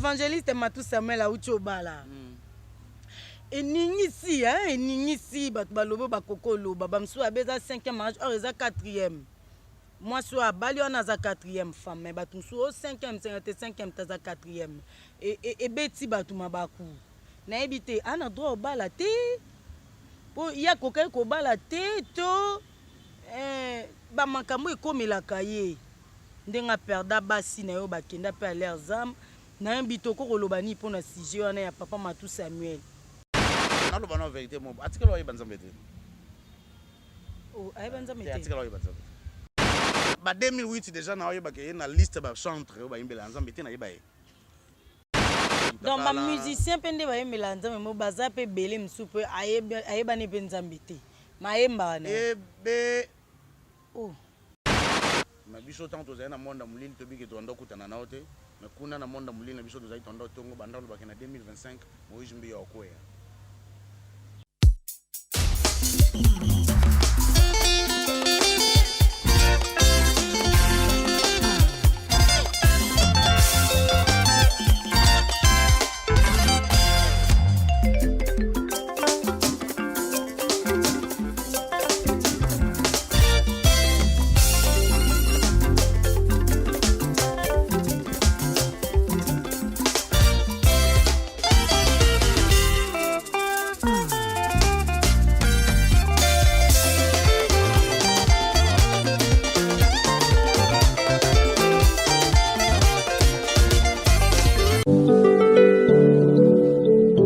évangéliste Matou Samuel auti obala eningisi eningisi bato balobo bakoko loba bamsu abeza 5e mariage or eza 4e moi so abali on aza 4e femme mais bato msu o 5e 5e taza 4e et beti bato mabaku nayebi te ana droit obala te po ya kokai kobala te to bamakambo ekomelaka ye ndenga perda basi na yo bakenda pe à leurs âmes na yebi to kokoloba ni mpona sujet wana ya papa Matou Samuel naloba na vérité mo article oyo banzambe te banzambe te article oyo banzambe ba 2008 déjà na oyo bakeye na liste ba chantre ba imbela nzambe te na yeba ye donc ba musicien pe nde bayembela nzambe mo baza pe bele msu pe ayebani pe nzambe te mayemba na ebe na biso tant tozali na monde mulini tobiki tondo kutana nao te mais kuna na monde mulini na biso tozali tondo tongo bandalo bakena 2025 Moïse Mbiya okoya.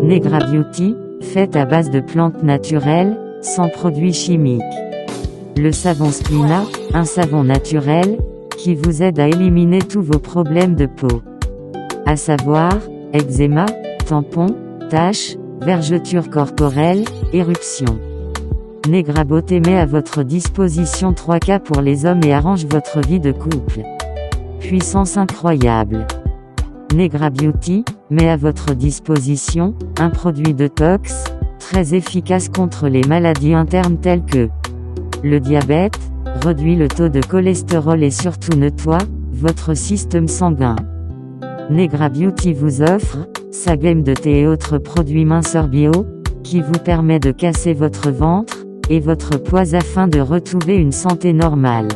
Negra Beauty, fait à base de plantes naturelles, sans produits chimiques. Le savon Splina, un savon naturel, qui vous aide à éliminer tous vos problèmes de peau. À savoir, eczéma, tampons, taches, vergetures corporelles, éruptions. Negra Beauté met à votre disposition 3 cas pour les hommes et arrange votre vie de couple. Puissance incroyable. Negra Beauty met à votre disposition un produit détox, très efficace contre les maladies internes telles que le diabète, réduit le taux de cholestérol et surtout nettoie votre système sanguin. Negra Beauty vous offre sa gamme de thé et autres produits minceurs bio, qui vous permet de casser votre ventre et votre poids afin de retrouver une santé normale.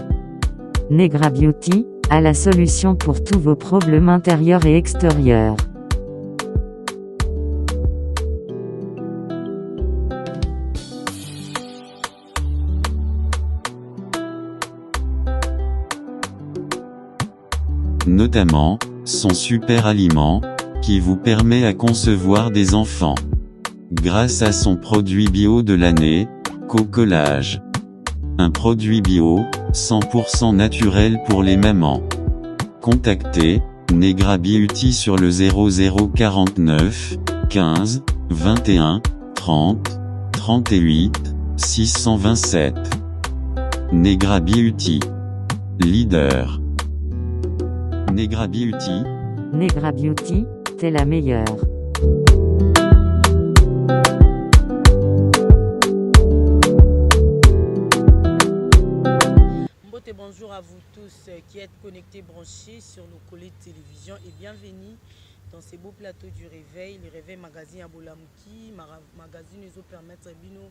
Negra Beauty a la solution pour tous vos problèmes intérieurs et extérieurs. Notamment, son super aliment, qui vous permet à concevoir des enfants. Grâce à son produit bio de l'année, Cocolage. Un produit bio, 100% naturel pour les mamans. Contactez Negra Beauty sur le 0049 15 21 30 38 627. Negra Beauty. Leader. Negra Beauty. Negra Beauty, t'es la meilleure. Bonjour à vous tous qui êtes connectés, branchés sur le Collet Télévision et bienvenue dans ces beaux plateaux du réveil, le réveil magazine à Bolamuki, magazine nous permettre bino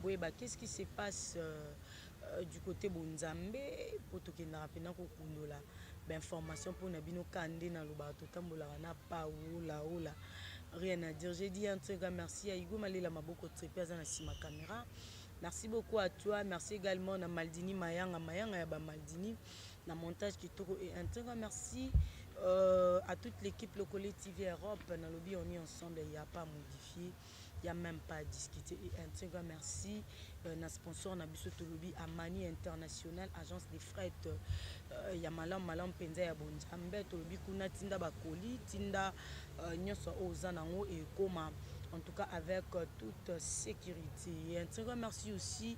boyeba qu'est-ce qui se passe du côté Bonzambe pour tout qui n'a rapidement kokundola information pour nabino kande na lobato tambola na pa oula oula rien à dire. J'ai dit un truc merci à Igo Malela Maboko Trépez na sima caméra. Merci beaucoup à toi, merci également à Maldini Mayanga ya ba Maldini na montage qui toko et un très grand merci à toute l'équipe Locole TV Europe dans lobby on est ensemble, il n'y a pas à modifier, il n'y a même pas à discuter et un très grand merci na sponsor na biso to lobby Amani International agence de fret ya malam penza ya Bonzambe to lobby kuna tinda bakoli tinda nyoso ozanango et koma en tout cas avec toute sécurité. Et un très grand merci aussi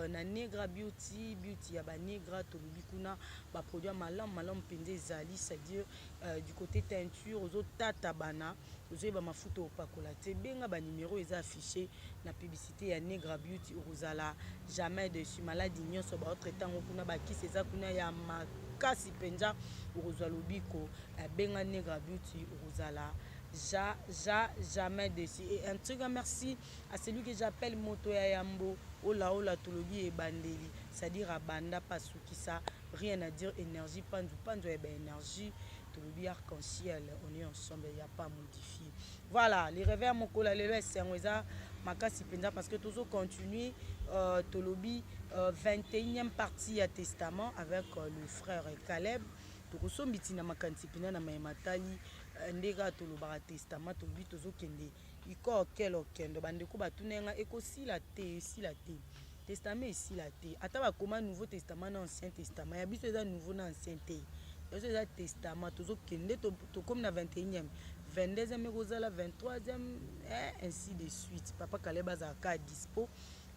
na Negra Beauty ya ba Negra to lubikuna ba produit malam pende zali, c'est-à-dire du côté teinture aux tata bana aux ba mafuta opakola te benga ba numéro est affiché na publicité ya Negra Beauty ozala jamais dessus maladie nyonso ba autre temps kuna ba ki seza kuna ya makasi penza okozwa lobiko benga Negra Beauty okozala jamais déçu. Et un truc, merci à celui que j'appelle Moto Yambo, Ola Tolobi et Bandeli, c'est-à-dire à Banda Pasukisa, rien à dire, énergie, Pandu et énergie, Tolobi arc-en-ciel, on est ensemble, il n'y a pas à modifier. Voilà, les réveils, mon collègue, c'est un weza, Makasi Penza, parce que toujours continue, Tolobi, 21e partie à Testament avec le frère Caleb, Toloso Mitina Makansipina, Namaematali, ndega tolobaka testament tolobi tozokende iko okelo okendo bandeko batunenga ekosila te testament esila te ata bakoma nouveau testament na ancien testament ya biso eza nouveau na ancien te yoso eza testament tozokende tokomi na 21e 22e ekozala 23e ainsi de suite papa Caleb azalaka dispo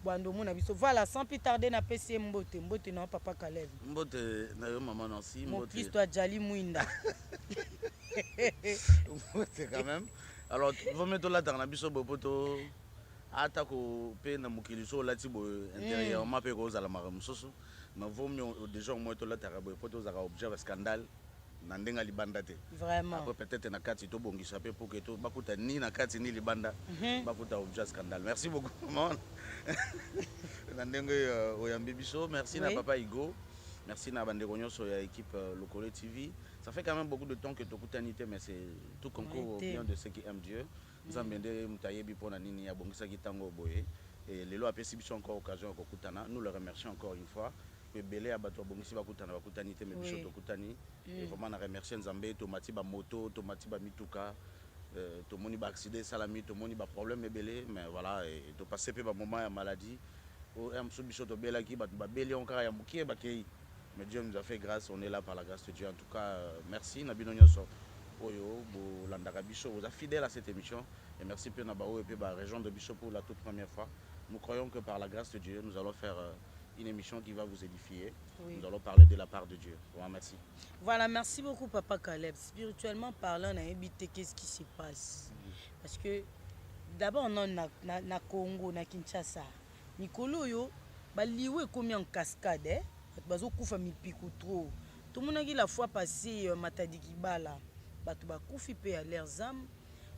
bwando mona biso voilà sans plus tarder na pesi mbote na papa Caleb mbote na yo maman Nancy mon fils toi Jali Mwinda c'est quand même alors vaut mieux to la dans biso bopoto ata ko pe na mukili so lati bo intérieurement pe ko za la maramusoso mais vaut mieux déjà au moins to la tarabo poto za objet scandale na ndenga libanda te vraiment après peut-être na kati to bongisa pe pour que to bakuta ni na kati ni libanda bakuta objet scandale merci beaucoup maman na ndenga oyambi biso merci na papa Igo merci na bandeko nyonso ya équipe Lokole TV. Ça fait quand même beaucoup de temps que Tokutanité, mais c'est tout concours au bien de ceux qui aiment Dieu. Nous avons bien Moutayebi pour Nanini, Yabongisa Gitango Boye. Et les lois PCB encore occasion au Kokutana. Nous le remercions encore une fois. Que Belé a battu Bongisi Bakutana, Bakutanité, mais Bichot Tokutani. Et vraiment, on remercie Nzambé, Tomati Moto, Tomati Mituka, Tomoni accident, Salami, Tomoni problème, mais voilà, et de passer par moment à maladie. Au Msou Bichot Belaki, Babeli encore à Mouké, Bakei. Mais Dieu nous a fait grâce, on est là par la grâce de Dieu. En tout cas, merci Nabino Nyoso. Oyo, Landara Bichot, vous êtes fidèles à cette émission. Et merci pour Nabao et pour la région de Bichot pour la toute première fois. Nous croyons que par la grâce de Dieu, nous allons faire une émission qui va vous édifier. Oui. Nous allons parler de la part de Dieu. Voilà, merci. Voilà, merci beaucoup Papa Caleb. Spirituellement parlant, on a évité qu'est-ce qui se passe. Parce que d'abord, on a na Congo, na Kinshasa. Nicolo, yo, liwe comme en cascade, bazo kufa mipiku trop. Tout le monde a dit la fois passée Matadi Kibala, bato ba kufi pe à leurs âmes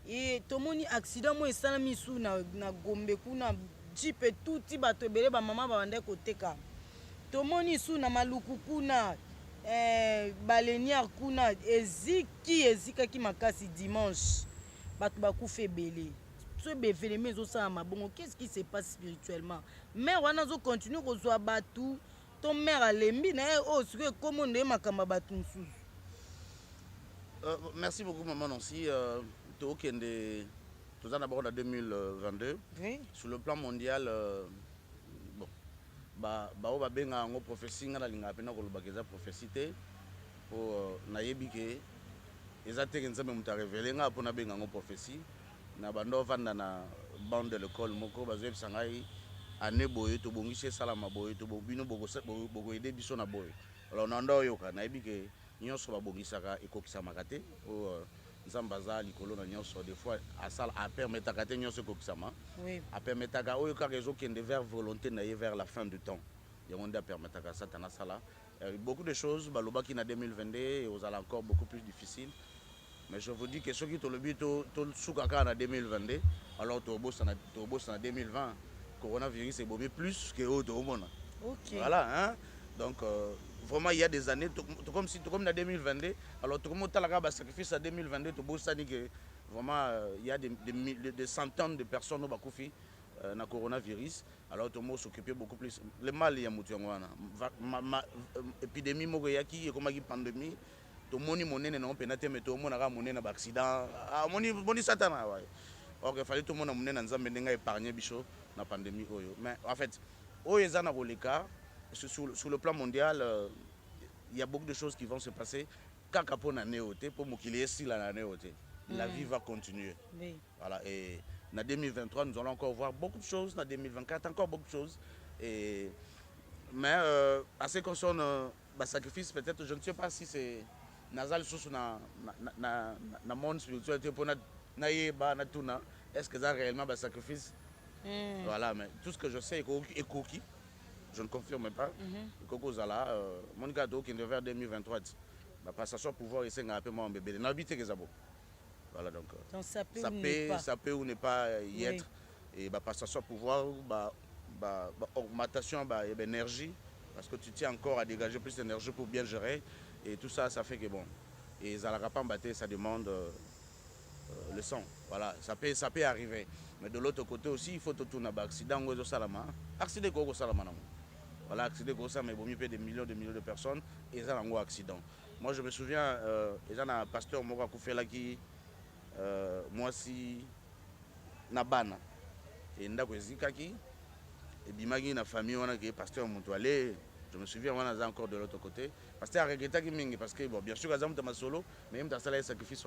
et tout le monde accident moi salami sou na Gombe kuna jeep et tout ti bato belé ba maman ba bande côté ka. Tout le monde sou na Maluku kuna balenière kuna ezika ki makasi dimanche bato ba kufi belé. Ce bévelé mais aussi à mabongo qu'est-ce qui se passe spirituellement? Mais on a continué ko zo batou ton mère a lembi na oh ce que comment on est makamba batou sous. Merci beaucoup maman Nancy. Tout ça d'abord en 2022. Oui. Sur le plan mondial, bon, on va bien en prophétie, on a l'ingapena ko lobakeza prophétie pour nayebi ke ezate kenza me muta révéler nga pour na bien en prophétie na bando vanda na bande de l'école moko bazwe sangai ane boye to bongise salama boye to bino bogo aider biso na boye. Alors on ando yoka nayebi ke nyonso babongisaka ekokisamaka te o nzambaza likolo na nyonso des fois asala a permetaka te nyonso ekokisama oui a permetaka oyo kaka ezokende vers volonté na ye vers la fin du temps yango nde a permetaka satana sala beaucoup de choses balobaki na 2022 et aux allez encore beaucoup plus difficile mais je vous dis que ceux qui tolobi to sukaka na 2022 alors to bossa na 2020 coronavirus est beaucoup plus que au mona. OK. Voilà hein donc vraiment il y a des années comme si comme en 2022 alors tout le monde a sacrifice à 2022 tout ça dit que vraiment il y a des centaines de personnes au bakoufi na coronavirus alors tout le monde s'occuper beaucoup plus le mal il y a mutuangwana épidémie moko yaki et comme pandémie tout moni monene na penate mais tout monde a monene na accident moni satana ouais OK il fallait tout le monde monene na nzambe ndenga épargner bicho na pandémie oyo mais en fait oyo ezana koleka sur le plan mondial, il y a beaucoup de choses qui vont se passer. Kaka pour la néoté, pour mokili si la néoté, la vie va continuer. Oui. Voilà. Et en 2023, nous allons encore voir beaucoup de choses. En 2024, encore beaucoup de choses. Et mais à ce qui concerne le sacrifice, peut-être, je ne sais pas si c'est nasal sous na monde spirituel pour na tuna. Est-ce que ça réellement un sacrifice? Voilà. Mais tout ce que je sais est coquille. je ne confirme pas. Koko Zala, mon cadeau qui est vers 2023. La passation pouvoir et c'est un peu mon bébé. N'habitez que ça. Voilà donc. Ça peut ou ne pas y être. Et la passation pouvoir, augmentation d'énergie. Parce que tu tiens encore à dégager plus d'énergie pour bien gérer. Et tout ça, ça fait que bon. Et Zalarapambaté, ça demande le sang. Voilà, ça peut arriver. Mais de l'autre côté aussi, il faut tout tourner à accident ou salama. Accident au salama. Voilà, accident au salama, mais il y a des millions de personnes et ça a un accident. Moi, je me souviens, il y a un pasteur Mora Koufela qui, moi, si, Nabana. Et Ndakwezikaki, et Bimagi, na famille, on a qui est pasteur Moutoualé. Je me souviens, on a encore de l'autre côté. Pasteur a regretté parce que, bon, bien sûr, il y a un solo, mais même dans ça, il y a un sacrifice.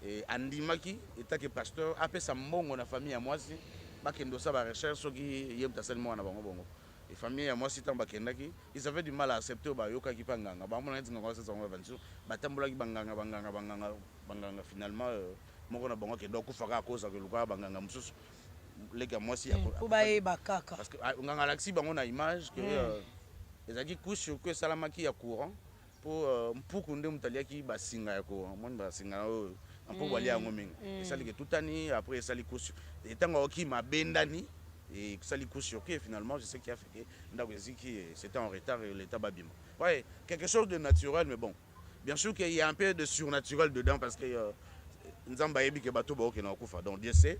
Et Andy Maki, étant que pasteur, après ça, mon la famille à moi, si, Bakendo ça va recherche, qui y a seulement un bongo. Et famille à moi, si tant Bakendaki, ils avaient du mal à accepter au Bayoka qui panganga. Bamon a dit qu'on va se faire Batambola qui banganga, finalement, mon bongo qui doit faire à cause de l'Uka banganga. Les gars, moi, si. Parce que on a l'axi, on a image que les amis couchent sur que Salamaki a courant pour qu'on ait un talia qui va singa à courant. Moi, je vais singa. Pour aller à Ngoming. Et ça, c'est tout année. Après, ça, et tant qu'il m'a bendani, et ça, et finalement, je sais qu'il a fait que c'était en retard et l'état babim. Ouais, quelque chose de naturel, mais bon. Bien sûr qu'il y a un peu de surnaturel dedans parce que Nzambayebi ke bato ba okena kufa. Donc Dieu sait.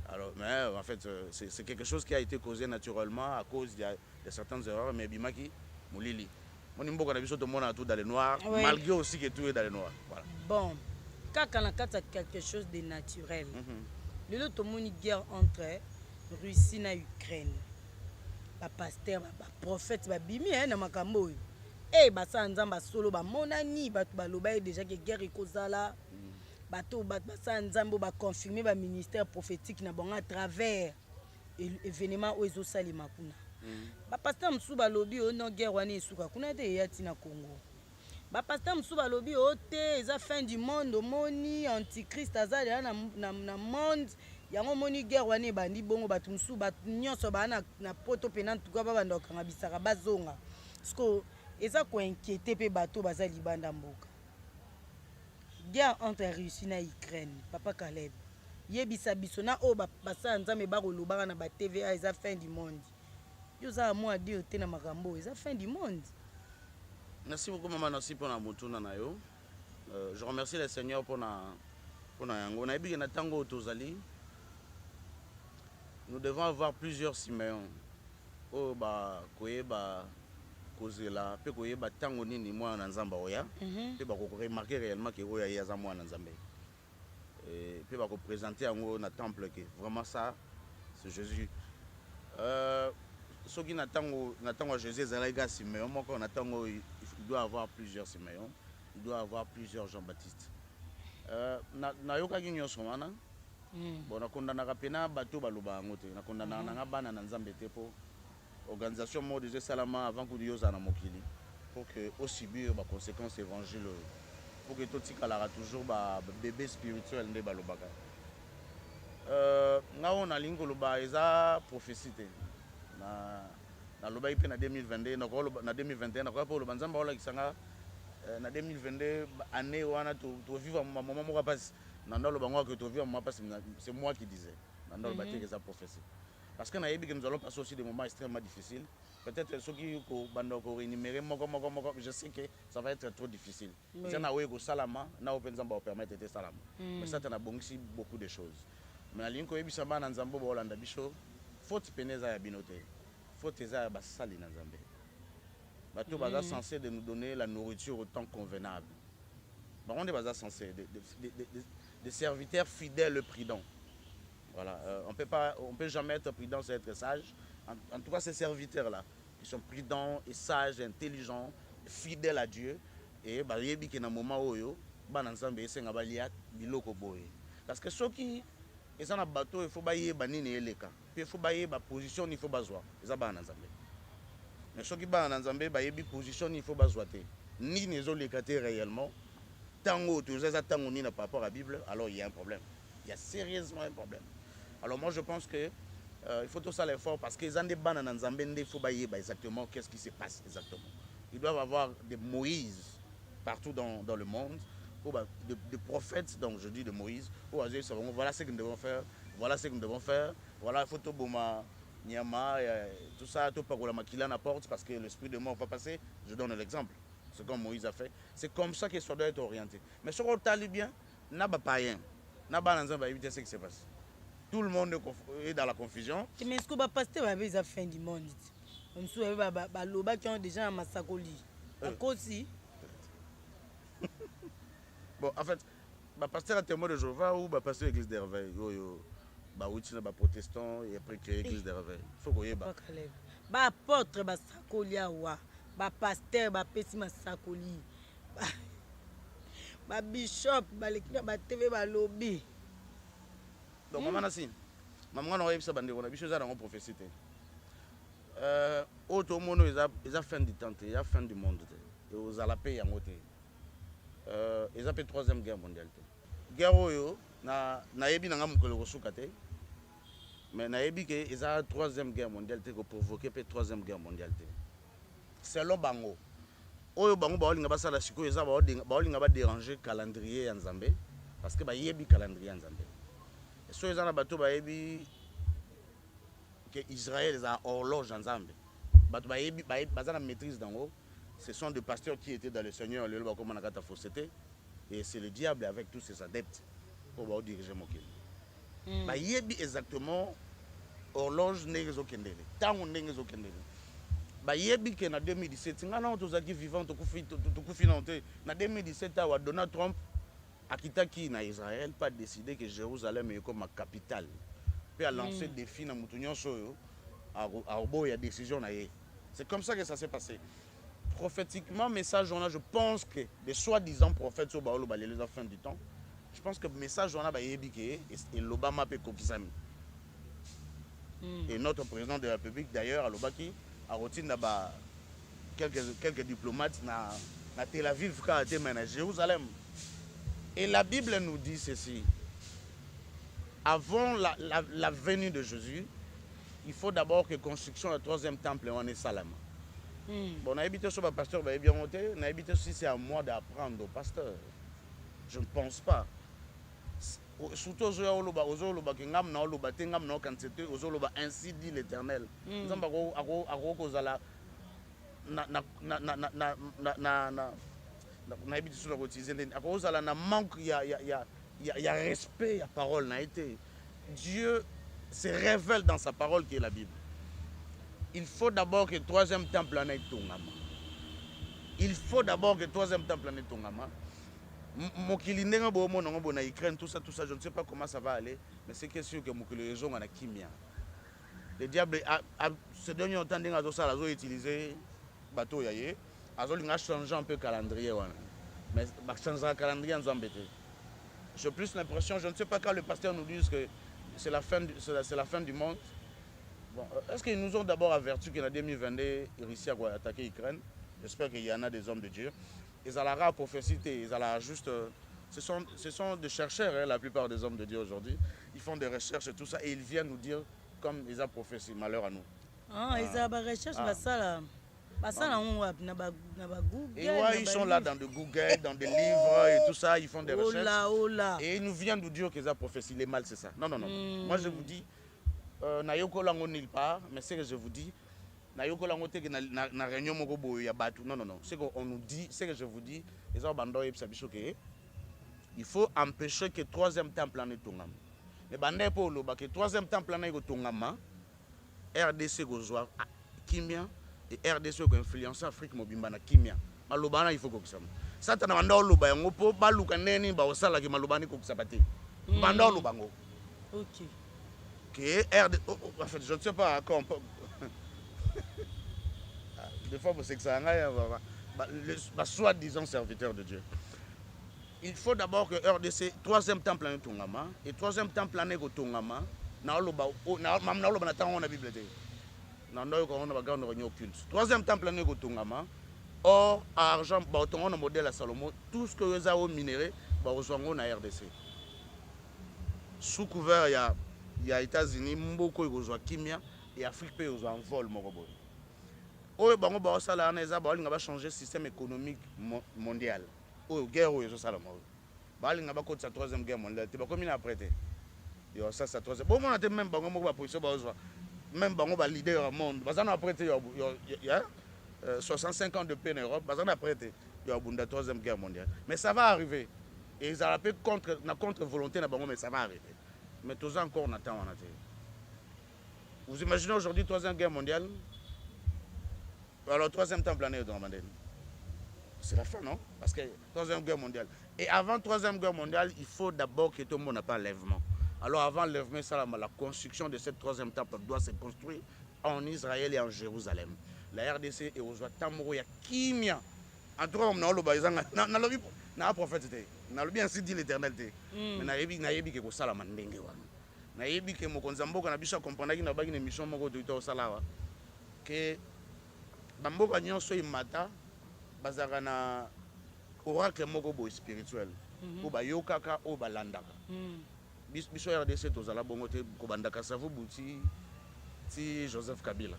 Alors, mais en fait, c'est quelque chose qui a été causé naturellement à cause de certaines erreurs, mais Bimaki, Moulili. Mon nimbo kana biso to mona tout dans le noir, malgré aussi que tout est dans le noir. Voilà. Bon. Quand on a quelque chose de naturel, le lot de guerre entre Russie et Ukraine, les pasteurs, les prophètes, les bimi, na makambo. Eh, basa nzamba solo ba monani, ba loba déjà que guerre ekozala, bato basa nzambo ba confirmer ba ministère prophétique na bonga à travers événement ozo salima kuna. Ba pasteur msu ba lobi ono guerre wana esuka kuna te yati na Congo. Pasteur Moussouba Lobi ote eza fin du monde omoni antichrist azali na monde yango moni guerre wana bandi bongo batu Moussouba nyonso ba na poto pena tuka ba banda okanga bisaka bazonga parce eza ko inquiéter pe bato bazali banda mboka guerre entre Russie na Ukraine papa Caleb yebisa biso na o basa nzambe ba kolobaka na ba TVA eza fin du monde yo za moi dire te na makambo eza fin du monde. Merci beaucoup, Maman Nassi, pour la moutuna nayo. Je remercie le Seigneur pour la yango. Nous devons avoir plusieurs Siméons. Oh, bah, koye, bah, causer là. Pe koye, bah, tango nini, moi, en Nzamba, oya. Pe, bah, remarquer réellement que oya, y a moi, en Nzamba. Et puis, bah, présenter en haut, dans le temple, que vraiment ça, c'est Jésus. Ceux qui n'attendent Jésus, Siméon, il doit avoir plusieurs Siméon, il doit avoir plusieurs Jean-Baptiste. Nayoka ginyo somana. Bon, na kondana kapena bato baloba ngote. Na kondana na bana na nzambe te po organisation mo de salama avant que Dieu na mokili pour que aussi bien ba conséquences évangile pour que tout tika toujours ba bébé spirituel nde balobaka. Nga on a lingo loba eza prophétie te. Na loba ipe na 2022 na 2021 na kwa po loba nzamba ola kisanga na 2022 année wana to vivre moment moko passe na ndalo bango que to vivre moment passe c'est moi qui disais na ndalo ba teke za prophétie parce que na yebi que nous allons passer aussi des moments extrêmement difficiles peut-être ceux qui ko bando ko énumérer moko je sais que ça va être trop difficile ça na we ko salama na open nzamba permettre de salama mais ça na bongisi beaucoup de choses mais na linko yebisa bana nzambo ba olanda biso faute peneza ya binote faute eza ba sali na nzambe bato baza censé de nous donner la nourriture au temps convenable par contre baza censé des serviteurs fidèles prudents voilà on peut jamais être prudent sans être sage en tout cas ces serviteurs là qui sont prudents et sages intelligents fidèles à Dieu et ba yebi ke na moment oyo bana nzambe esenga balia biloko boye parce que ceux qui et ça na bateau il faut bailler banini eleka puis il faut bailler ba position il faut bazwa eza bana nzambe mais ceux qui bana nzambe bayebi position il faut bazwa te ni nezo lekate réellement tango tu ça tango ni na par rapport à la Bible alors il y a un problème il y a sérieusement un problème alors moi je pense que il faut tout ça l'effort parce qu'ils ont des bannes en Nzambe, il faut bailler exactement qu'est-ce qui se passe exactement. Ils doivent avoir des Moïse partout dans le monde, des prophètes, donc je dis de Moïse, voilà ce que nous devons faire, voilà ce que nous devons faire, voilà, il faut tout Boma, Nyama, tout ça, tout pas la maquila n'apporte parce que l'esprit de mort va passer. Je donne l'exemple, ce que Moïse a fait. C'est comme ça que ça doit être orienté. Mais sur le talibien, n'a pas rien, n'a pas éviter ce qui se passe. Tout le monde est dans la confusion. Mais est-ce que le pasteur va la fin du monde? On se voit qui ont déjà un massacoli. À cause si. Bon, en fait, le pasteur est témoin de Jéhovah ou le pasteur de l'église des réveils. Oui, protestant et après créer l'église des réveils. Il faut qu'on y ait. Apôtre, massacoli, pasteur, pesi massacoli. Bishop, TV, lobby. Donc, maman Nassim, maman n'a pas eu ça, on a vu ça dans la prophétie. Autre monde, ils ont fin du temps, ils ont fin du monde. Ils ont la paix en côté. Ils ont fait 3e guerre mondiale. Guerre oyo, na yebi na ngamu kolo sukate. Mais na yebi que ils ont 3e guerre mondiale pour provoquer la 3e guerre mondiale. Selon bango. Oyo bango ba olinga basala siko eza ba olinga ba déranger calendrier en Zambie parce que ba yebi calendrier en Zambie. So ils ont bateau ba yebi que Israël a horloge en Zambie. Bateau ba yebi bazana maîtrise dango. Ce sont des pasteurs qui étaient dans le Seigneur, le comme on a gata fausseté et c'est le diable avec tous ses adeptes pour ba diriger mokili. Ba yebi exactement horloge negezo kendele. Tango negezo kendele. Ba yebi que en 2017 ngana tozaki vivant tokufi na te na 2017 wa Donald Trump akitaki na Israël pas décidé que Jérusalem est comme ma capitale puis a lancé des défis na mutunyo soyo a ya décision na ye. C'est comme ça que ça s'est passé. Prophétiquement message on a, je pense que les soi-disant prophètes sur baolo ba les à fin du temps. Je pense que message on a ba yebi que et l'Obama pe kokisami. Et notre président de la République d'ailleurs à l'Obaki a retenu quelques diplomates na Tel Aviv à Jérusalem. Et la Bible nous dit ceci. Avant la venue de Jésus, il faut d'abord que la construction du 3e temple en est Salem. Bon, on a habité sur le pasteur, on a habité aussi, c'est à moi d'apprendre au pasteur. Je ne pense pas. Surtout aux ainsi dit l'Éternel. Il y a respect, il y a parole. Dieu se révèle dans sa parole qui est la Bible. Il faut d'abord que le 3e temple en ait Tongama. Il faut d'abord que le 3e temple en ait Tongama. Mokili ndenga bomo na ngombo na Ukraine tout ça je ne sais pas comment ça va aller mais c'est que sûr que mokili raison na kimia. Le diable a ce dernier temps ndenga zo sala zo utiliser bateau yaye azo linga changer un peu calendrier wana mais ba changer le calendrier en embêté. J'ai plus l'impression, je ne sais pas quand le pasteur nous dit que c'est la fin du monde. Bon, est-ce qu'ils nous ont d'abord averti qu'en 2022 ils réussissent à attaquer l'Ukraine? J'espère qu'il y en a des hommes de Dieu. Ils ont la prophétie, ils ont juste. Ce sont des chercheurs, hein, la plupart des hommes de Dieu aujourd'hui. Ils font des recherches et tout ça et ils viennent nous dire comme ils ont prophétie, malheur à nous. Ils ont des recherches, et ouais, ils sont là dans de Google, dans des livres et tout ça, ils font des recherches. Et ils nous viennent nous dire qu'ils ont prophétie, les mal c'est ça. Non. Moi je vous dis, Nayoko Lango nulle part, mais c'est que je vous dis. Non, c'est qu'on nous dit, c'est que je vous dis, il faut empêcher que le 3e temple en ait Tongama. Mais pour le 3e temple en ait Tongama, RDC Gozoa, Kimia, et RDC qui influence l'Afrique mobimba na Kimia. Malobana il faut que ça. Ça t'as demandé au Loba, on peut pas loukaner ba osala ki malobani ko kusapati. Banda au Lobango. OK. Que RD en fait, je ne sais pas quand des fois, c'est que ça a soi-disant serviteur de Dieu. Il faut d'abord que RDC, 3e temple en Tongama, et 3e temple en Tongama, na Bible. 3e temple en Tongama, or, argent, on a modèle à Salomon, tout ce que vous avez minéré, on a RDC. Sous couvert, il ya États-Unis mboko ekozwa kimia et Afrique pe ekozwa vol moko boye oyo bango baosala wana eza baolinga bachanger système économique mondial oyo guerre oyo ezosalama oyo baolinga bakotisa 3e guerre mondiale te bakomi na après te yo ça c'est 3e bomona te même bango moko baposition baozwa même bango baleader ya monde baza na après te 65 ans de paix en Europe baza na après te yo abunda 3e guerre mondiale mais ça va arriver et ils ont peu contre volonté na bango mais ça va arriver mais tous encore on attend. Vous imaginez aujourd'hui 3e guerre mondiale? Alors 3e temple année de Ramadan. C'est la fin, non? Parce que 3e guerre mondiale. Et avant 3e guerre mondiale, il faut d'abord que tout le monde n'a pas l'enlèvement. Alors avant l'enlèvement, la construction de cette 3e temple doit se construire en Israël et en Jérusalem. La RDC et aux Tamoro, il y a Kimia. En tout cas, on a un prophète. On a bien ainsi dit l'Éternel. Mais nayebi ke ko sala mandenge wana. Nayebi ke mokonza mboka na biso comprendre ki na baki na mission moko to sala wa. Que bamboka nyonso imata bazaka na oracle moko bo spirituel. Ko bayokaka o balandaka. Biso RDC to zala bongo te ko bandaka Savo Buti ti Joseph Kabila.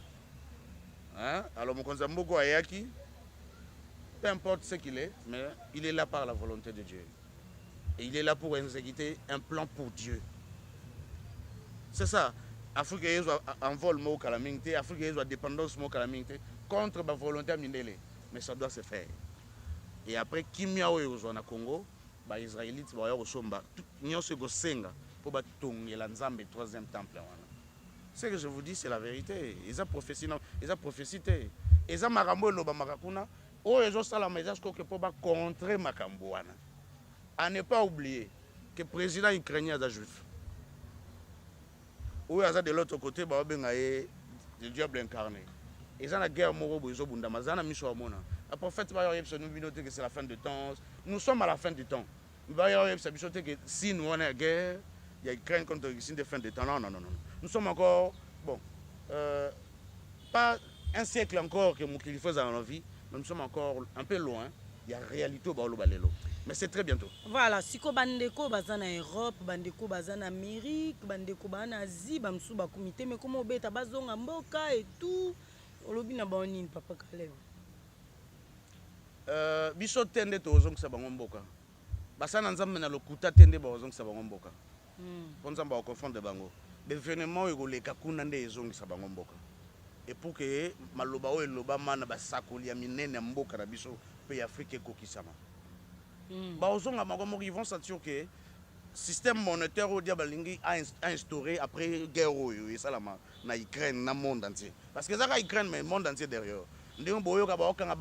Hein? Alors mokonza mboka ayaki peu importe ce qu'il est, mais il est là par la volonté de Dieu. Et il est là pour exécuter un plan pour Dieu. C'est ça. Afrique est en vol mo calamité, Afrique est en dépendance mo calamité contre la volonté mindele. Mais ça doit se faire. Et après kimia oyo na Congo, ba Israélites ba yo somba, nyonso go senga pour ba tongela nzambe 3e temple wana. Ce que je vous dis c'est la vérité. Ils ont prophétie non, ils ont prophécité. Ils ont makambo loba makakuna, o ezo sala message ko ke pour ba contrer makambo wana. À ne pas oublier que le président ukrainien est juif. Ou de l'autre côté, il y a le diable incarné. Ils ont la guerre, ils ont la mission. Le prophète va dire que c'est la fin du temps. Nous sommes à la fin du temps. Il va dire que si nous avons la guerre, il y a Ukraine contre Russie de fin du temps. Non, non, non, non. Nous sommes encore, bon, pas un siècle encore que mon kilifa dans la vie, mais nous sommes encore un peu loin. Il y a réalité au Baolo. Mais c'est très bientôt. Voilà, si ko bandeko baza na Europe, bandeko baza na Amérique, bandeko baza na Asie, bamsu ba comité mais comment obeta bazonga mboka et tout. Olobi na baonine papa Caleb. Biso tende to ozong sa bango mboka. Basana nzambe na lokuta tende ba ozong sa bango mboka. Ponza ba confondre bango. L'événement egoleka kuna nde ezong sa bango mboka. Et pour que maloba o eloba mana basakoli ya minene mboka na biso pe Afrique kokisama. Ils vont sentir que le système monétaire au diable a instauré après guerre et ça en Ukraine, dans le monde entier. Parce que ça en Ukraine, mais le monde entier derrière. Ils ont des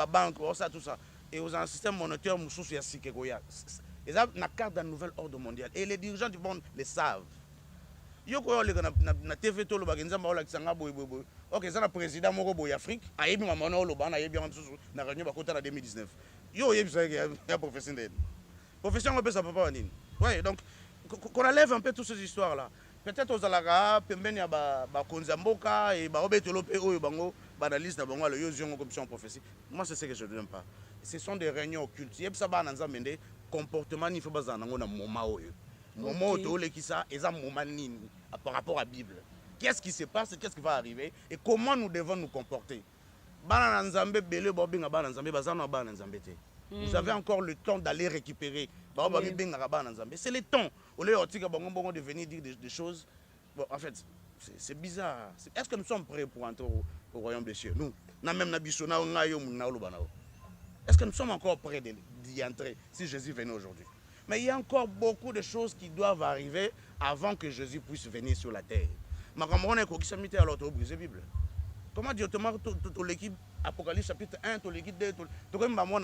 banques, tout ça. Et ils ont un système monétaire qui est ils ont une carte d'un nouvel ordre mondial. Et les dirigeants du monde le savent. Ils ont na TV tout le bagage OK, ça le président moko Afrique, a yebi mamona o loba na yebi en na réunion bakota na 2019. Yo yebi ça ya professionnel. Profession on peut ça papa nini. Ouais, donc qu'on enlève un peu toutes ces histoires là. Peut-être aux alaga pembeni ya ba konzamboka et ba obetelo pe oyo bango banaliste na bango le yozion comme son prophétie. Moi c'est ce que je ne l'aime pas. Ce sont des réunions occultes. Yebi ça ba na nzamende comportement ni faut bazana ngo na moment oyo. Moment to le ki ça eza moment nini par rapport à Bible. Qu'est-ce qui se passe, qu'est-ce qui va arriver et comment nous devons nous comporter. Vous avez encore le temps d'aller récupérer. C'est le temps. Au lieu de venir dire des choses. Bon, en fait, c'est bizarre. Est-ce que nous sommes prêts pour entrer au royaume des cieux? Nous, est-ce que nous sommes encore prêts d'y entrer si Jésus venait aujourd'hui? Mais il y a encore beaucoup de choses qui doivent arriver avant que Jésus puisse venir sur la terre. Comment dire, l'équipe Apocalypse chapitre 1, l'équipe 2, tu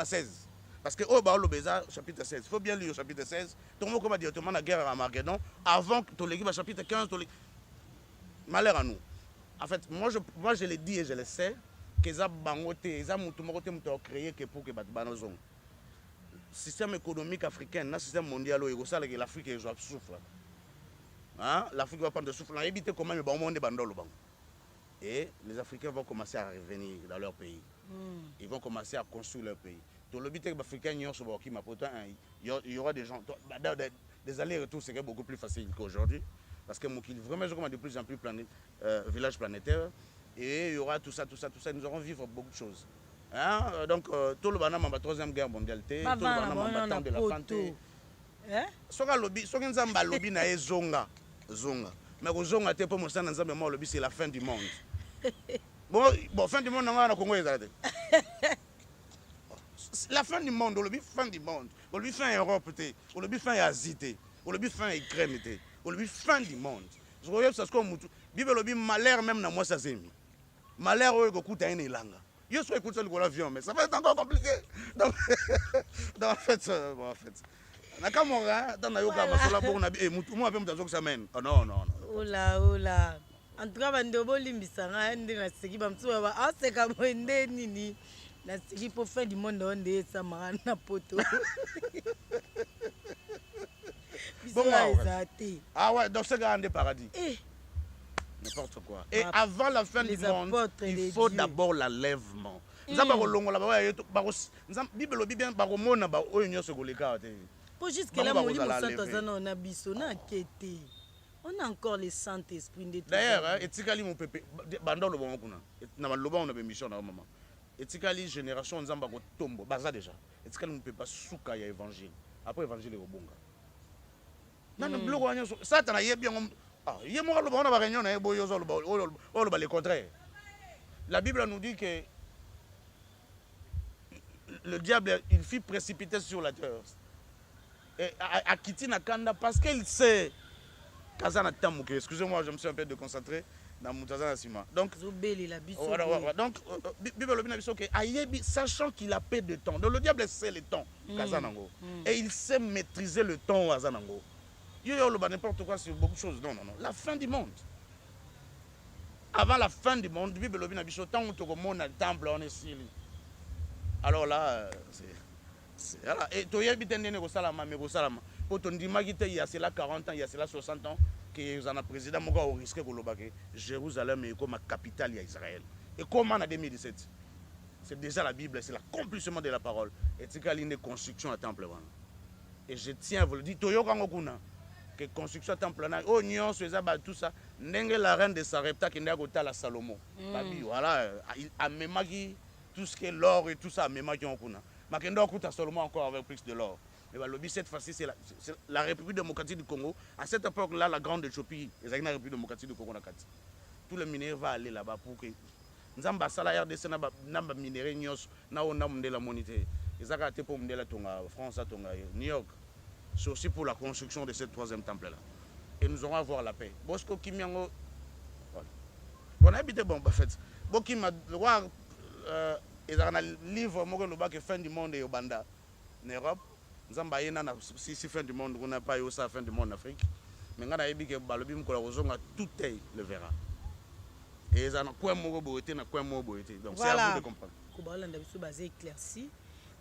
16. Parce que au Baolobeza chapitre 16, il faut bien lire au chapitre 16. Comment dire, tu la guerre à Armageddon avant que l'équipe chapitre 15. Malheur à nous. En fait, moi je le dis et je le sais que ça bangoté, ça créé que pour que banozong. Système économique africain, le système mondial, l'Afrique souffre. Hein? L'Afrique va prendre de souffle. On a évité comment le monde est bandolo. Et les Africains vont commencer à revenir dans leur pays. Ils vont commencer à construire leur pays. Tout le but est que les Africains il y aura des gens. des allers-retours serait beaucoup plus facile qu'aujourd'hui. Parce que Mokili, vraiment, je commence de plus en plus village planétaire. Et il y aura tout ça. Nous aurons vivre beaucoup de choses. Hein? Donc, tout le banana, la troisième guerre mondiale, tout le banana, temps de la santé. Soka lobby, soka nzamba lobby na zonga. Mais au zonga, t'es pas mon sang nzamba moi lobby, c'est la fin du monde. Bon, fin du monde, on a Congo. La fin du monde, on le fin du monde. On le fin Europe, on le fin Asie, on le fin Ukraine, on le fin du monde. Je regarde ça comme Bible lobby malheur même dans moi ça c'est mis. Malheur au écoute à une langue. Je suis écouté le l'avion mais ça va être encore compliqué. Donc en fait nakamora dans na yoka masola bon na e mutu mo ape mutazo que ça mène. Oh non. Ola. En tout cas bando bolimbisa nga ndi na seki ba mtu ba aseka mwende nini. Na seki pour faire du monde onde ça marana poto. Bon, ah ouais, donc c'est grande paradis. N'importe quoi. Et avant la fin du monde, il faut d'abord l'enlèvement. Nous avons on a encore les Saint-Esprit. D'ailleurs, etikali mon pépé, bandon le bon kuna. Na loba on a émission na maman. Etikali génération nzamba ko tombo, baza déjà. Etikali mon pépé souka ya évangile. Après évangile au bonga. Non, non, blog wanyo ça tana yebi ngom. Ah, yemo ka loba on a ba réunion na yebo yo zo loba, o loba le contraire. La Bible nous dit que le diable il fit précipiter sur la terre. Et à Kitina Kanda parce qu'il sait excusez-moi, je me suis un peu déconcentré dans mon Sima. Donc, sachant qu'il a peu de temps, donc le diable sait le temps, et il sait maîtriser le temps. Il y a n'importe quoi sur beaucoup de choses. Non. La fin du monde. Avant la fin du monde, le Bible a dit tant que le temple on est ici. Alors là, c'est et tu y habites au Salama, mais au Salama. Pour ton dimagité, il y a cela 40 ans, il y a cela 60 ans, que les président Moga au risque de Jérusalem est comme la capitale d'Israël. Et comment en 2017? C'est déjà la Bible, c'est l'accomplissement de la parole. Et c'est une construction à temple. Et je tiens à vous le dire, que construction à temple, oh, nyon, tout ça, la reine de Sarepta qui n'est pas la Salomon. Voilà, il a même tout ce qui est l'or et tout ça, même qui ont mais qui n'a Salomon encore avec plus de l'or. Et bien, le cette fois-ci, c'est la République démocratique du Congo. À cette époque-là, la grande Éthiopie, la République démocratique du Congo. Tout le minéraux va aller là-bas pour que nous avons la RDC, nous avons minéraux, nous avons la monnaie. Ils ont été pour la France, New York. C'est aussi pour la construction de ce troisième temple-là. Et nous allons avoir la paix. Bosco Kimiango. Bon, habité bon, en fait. Bosco m'a droit. Ils ont un livre, moi, qui fin du monde et au Banda, en Europe. Nzamba yena na si fin du monde on n'a pas eu ça fin du monde en Afrique mais ngana yebi ke balobi mkola kozonga tout le verra et ça na quoi mo boité na quoi mo boité donc c'est à vous de comprendre ko ba landa biso basé éclairci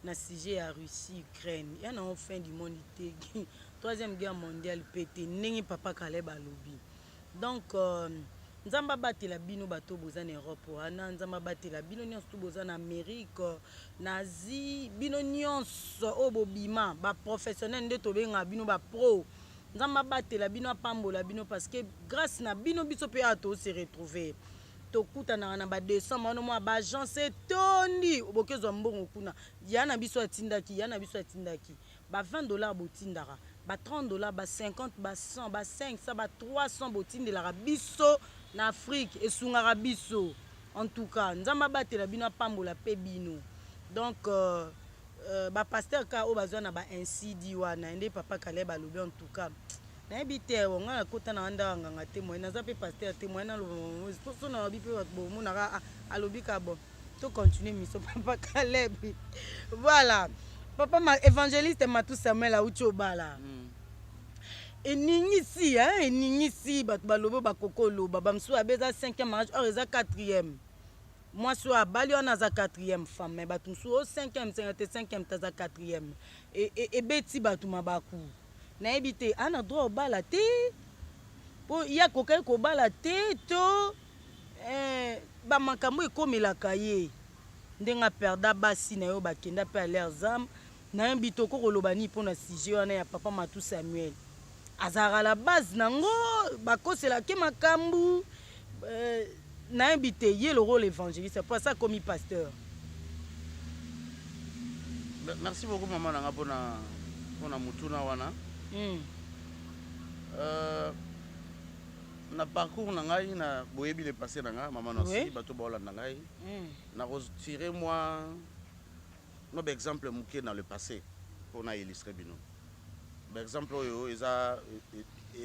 na sujet à Russie Ukraine il y a en fin du monde troisième guerre mondiale pété ningi papa kale balobi donc nzamba batela bino bato boza na Europe wana nzamba batela bino nyonso boza na Amérique na Asie bino nyonso obobima ba professionnel nde to benga bino ba pro nzamba batela bino apambola bino parce que grâce na bino biso pe ato se retrouver to kutana na ba décembre no mo ba agence tondi obokezo mbongo kuna yana biso atindaki ba $20 botindaka ba $30 ba 50 ba 100 ba 500 ba 300 botindela biso na Afrique et sungara biso en tout cas nzamba batela bino apambola pe bino donc ba pasteur ka o bazwa na ba incidi wana ende papa kale balobi en tout cas na ebite wonga kota na anda nganga témoin na za pe pasteur témoin na lo so na bi pe bo mona ka alobi ka bon to continuer mission papa kale voilà papa ma évangéliste Matou Samuel Aucho bala eningisi eningisi bat balobo bakokolo baba msu abeza 5e mariage or eza 4e moi so abali on a za 4e femme mais batu msu o 5e 55e taza 4e et beti batu mabaku na ebite ana droit bala te po ya kokai ko bala te to ba makambo ekomelaka ye ndenga perda basi na yo bakenda pe à leurs âmes na ebite ko koloba ni pona sujet wana ya papa Matou Samuel azara la base nango bakosela ke makambu nayebi te ye le rôle évangéliste, c'est pour ça comme pasteur. Merci beaucoup maman nanga pona mutuna wana. Na parcours na ngai na boyebi le passé na ngai maman aussi bato baolanda ngai na retirer moi no exemple muke dans le passé pour na illustrer bino. Par exemple oyo eza